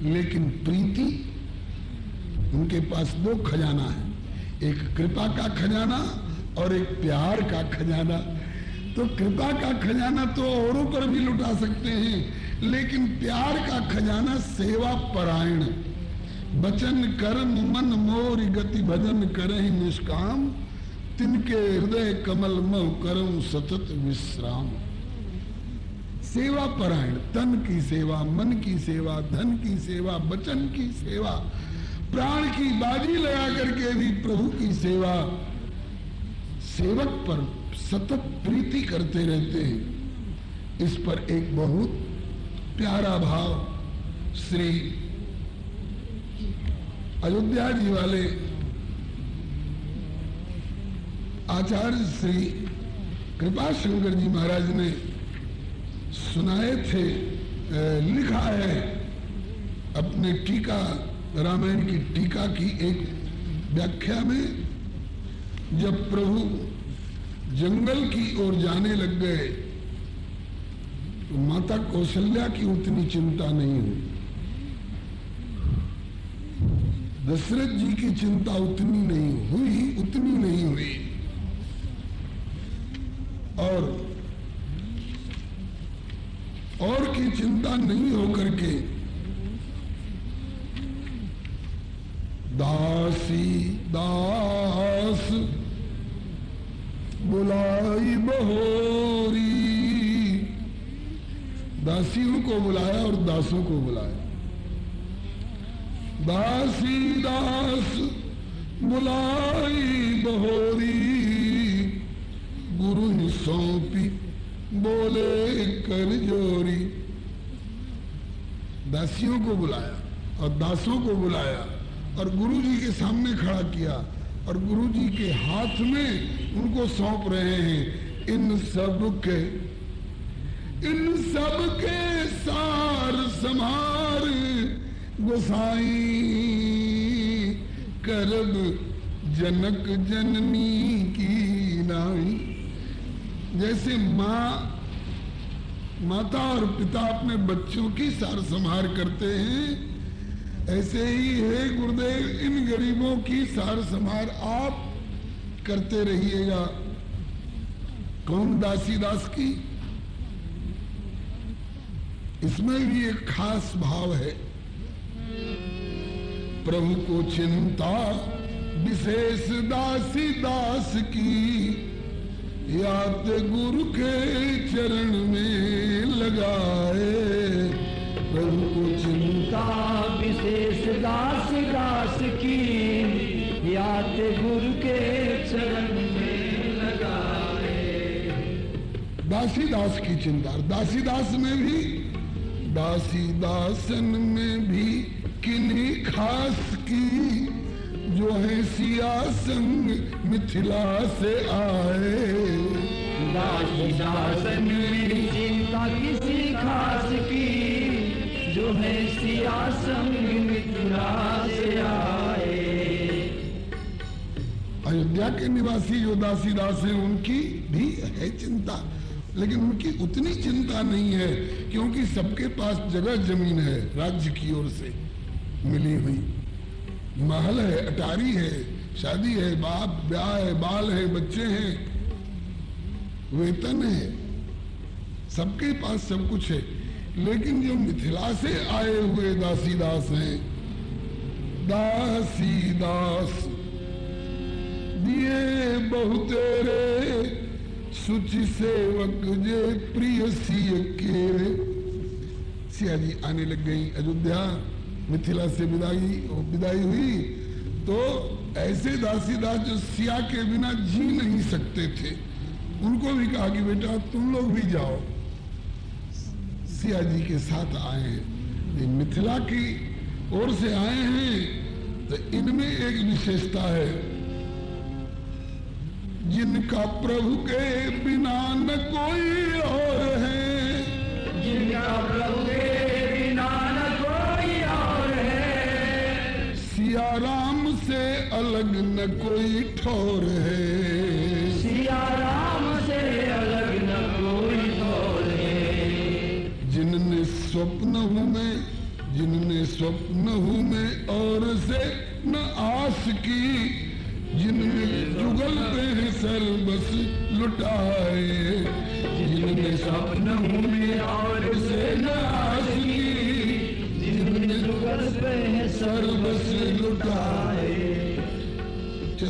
लेकिन प्रीति उनके पास दो खजाना है, एक कृपा का खजाना और एक प्यार का खजाना। तो कृपा का खजाना तो औरों पर भी लुटा सकते हैं, लेकिन प्यार का खजाना सेवा परायण। वचन कर्म मन मोर गति भजन करहि निष्काम, तिनके हृदय कमल मह करऊं सतत विश्राम। सेवा परायण, तन की सेवा, मन की सेवा, धन की सेवा, वचन की सेवा, प्राण की बाजी लगा करके भी प्रभु की सेवा, सेवक पर सतत प्रीति करते रहते हैं। इस पर एक बहुत प्यारा भाव श्री अयोध्या जी वाले आचार्य श्री कृपा शंकर जी महाराज ने सुनाए थे, लिखा है अपने टीका, रामायण की टीका की एक व्याख्या में। जब प्रभु जंगल की ओर जाने लग गए तो माता कौशल्या की उतनी चिंता नहीं हुई, दशरथ जी की चिंता उतनी नहीं हुई और की चिंता नहीं होकर के दासी दास बुलाई बहोरी, दासियों को बुलाया और दासों को बुलाया। दासी दास बुलाई बहोरी, गुरु ही सौंपी बोले कर जोरी। दासियों को बुलाया और दासों को बुलाया और गुरु जी के सामने खड़ा किया और गुरु जी के हाथ में उनको सौंप रहे हैं इन सब के सार संभार गोसाई, करब जनक जननी की नाई। जैसे माता और पिता अपने बच्चों की सार संभार करते हैं, ऐसे ही है गुरुदेव इन गरीबों की सार संभार आप करते रहिएगा। कौन? दासी दास की। इसमें भी एक खास भाव है। प्रभु को चिंता विशेष दासी दास की, याद गुरु के चरण में लगाए। प्रभु को चिंता विशेष दास दास की, याद गुरु के चरण में लगाए। दासी दास की चिंता। दासी दास में भी, दासी दासन में भी किन्हीं खास की, जो है सिया संग मिथिला से आए। दासी दासन में चिंता किसी खास की, जो है सिया संग मिथिला से आए। अयोध्या के निवासी जो दासी दास हैं उनकी भी है चिंता, लेकिन उनकी उतनी चिंता नहीं है, क्योंकि सबके पास जगह जमीन है राज्य की ओर से मिली हुई। महल है, अटारी है, शादी है, बाप ब्याह है, बाल है, बच्चे हैं, वेतन है, सबके पास सब कुछ है। लेकिन जो मिथिला से आए हुए दासी दास हैं, दासी दास दिए बहुतेरे, सुचि सेवक जे प्रिय सिय के। सिया जी आने लग गई अयोध्या, मिथिला से विदाई हुई, तो ऐसे दासी दास जो सिया के बिना जी नहीं सकते थे, उनको भी कहा कि बेटा तुम लोग भी जाओ। सिया जी के साथ आए हैं, मिथिला की ओर से आए हैं, तो इनमें एक विशेषता है, जिनका प्रभु के बिना न कोई और है। जिनका प्रभु के बिना न कोई और है, सिया राम से अलग न कोई ठौर है। सिया राम से अलग न कोई ठौर है। जिनने स्वप्न हूँ मैं और से न आस की, जिनने जुगल पे सर्वस लुटाए। जिनने स्वप्न हूँ मैं और से न आस की, जिनने जुगल पे सर्वस लुटाए।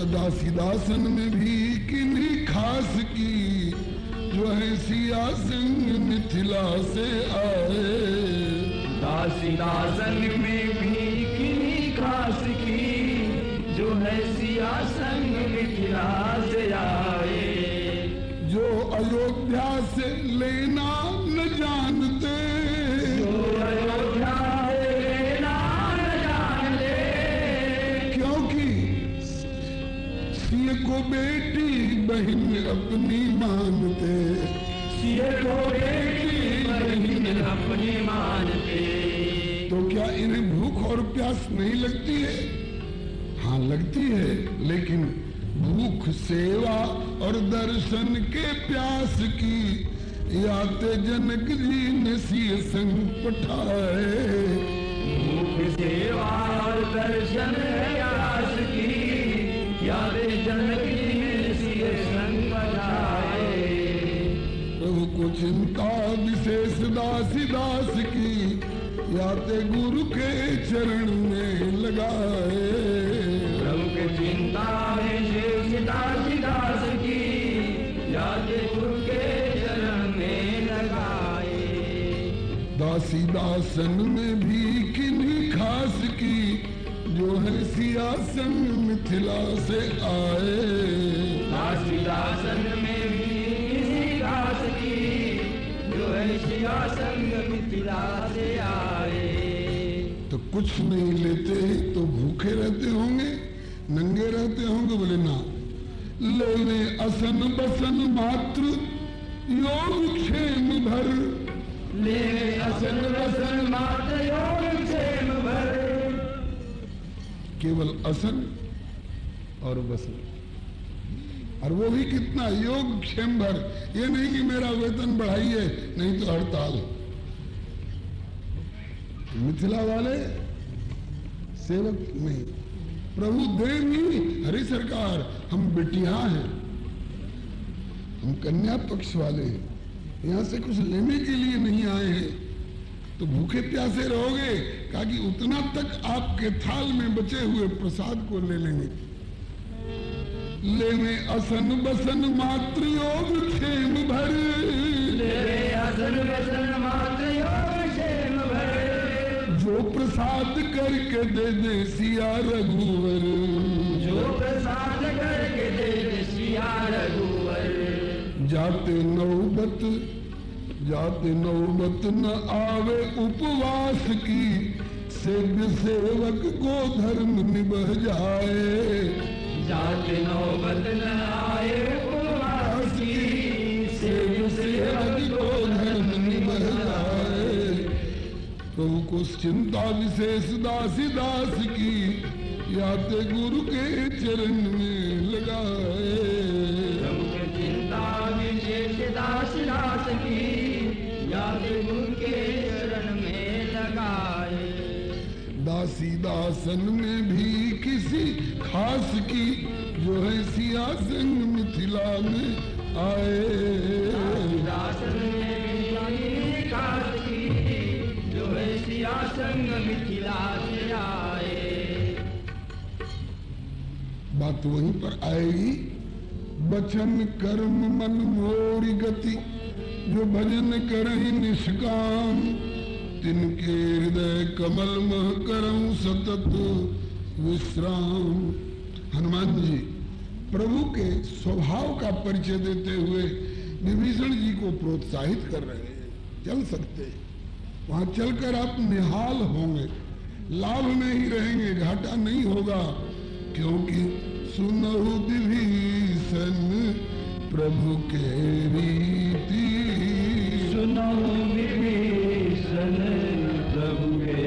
दासी दासन में भी किन्हीं खास की, जो है सिया संग मिथिला से आए। दासी दासन में भी किन्हीं खास की, जो है सिया संग मिथिला से आए। जो अयोध्या से लेना न जानते, जो अयोध्या से लेना न जानते, क्योंकि सिय को बेटी बहन अपनी मानते। सिय को बेटी बहन अपनी मानते। तो क्या इन्हें भूख और प्यास नहीं लगती है? हाँ लगती है, लेकिन भूख सेवा और दर्शन के प्यास की, याते जनक जी ने सिय संग पठाए। भूख सेवा और दर्शन के प्यास की, याते जनक जी ने सिय संग पठाए। प्रभु को चिंता विशेष दासी दास की, याते गुरु के चरण में लगाए। चिंता में शेषदास दास की, जाते गुरु के चरण में लगाए। दासी दासन में भी किन्हीं खास की, जो है सियासन मिथिला से आए। दासी दासन में भी किसी खास की, जो है सियासन मिथिला से आए। तो कुछ नहीं लेते तो भूखे रहते होंगे, नंगे रहते होंगे? बोले ना, लेने असन बसन मात्र योग क्षेम भर। ले असन बसन मात्र योग क्षेम भर। केवल असन और बसन, और वो भी कितना? योग क्षेम भर। ये नहीं कि मेरा वेतन बढ़ाइए, नहीं तो हड़ताल। मिथिला वाले सेवक नहीं, प्रभु देंगी। हरी सरकार, हम बिटिया हैं, हम कन्या पक्ष वाले हैं, यहां से कुछ लेने के लिए नहीं आए हैं। तो भूखे प्यासे रहोगे, कहा कि उतना तक आपके थाल में बचे हुए प्रसाद को ले लेंगे। लेवे असन बसन मात्र योग क्षेम भर। ले असन बसन मात्र योग क्षेम भर। जो प्रसाद करके दे दे सिया रघुवर। जो प्रसाद करके दे दे सिया रघुवर। जाते नौबत न आवे उपवास की, सेव्य सेवक को धर्म निभह जाए। जाते नौबत न आए उपवास की, सेव्य सेवक को धर्म निभह जाए। प्रभु को चिंता विशेष दासी दास की, याते गुरु के चरण में लगाए। प्रभु की चिंता विशेष दास दास की, याते गुरु के चरण में लगाए। दासी दासन में भी किसी खास की, जो है सियासन मिथिला में आए। दासन में भी खास की, जो है सियासन मिथिला से आए। बात वहीं पर आएगी, बचन कर्म मन मोरी गति, जो भजन करहि निष्काम, तिनके हृदय कमल मह करऊं सतत विश्राम। हनुमान जी प्रभु के स्वभाव का परिचय देते हुए विभीषण जी को प्रोत्साहित कर रहे हैं। चल सकते हैं, वहां चलकर आप निहाल होंगे, लाभ में ही रहेंगे, घाटा नहीं होगा। क्योंकि सुनहु विभीषण प्रभु के रीति। सुनहु विभीषण प्रभु के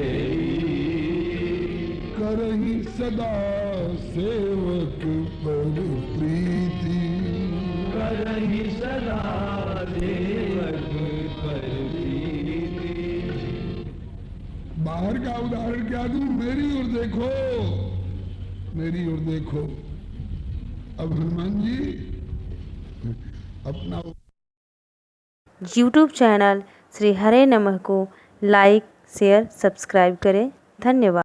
करहि सदा सेवक पर प्रीति। करहि सदा सेवक पर प्रीति। बाहर का उदाहरण क्या दूं? मेरी ओर देखो, मेरी ओर देखो। अब हनुमान जी अपना YouTube चैनल श्री हरे नमः को लाइक, शेयर, सब्सक्राइब करें। धन्यवाद।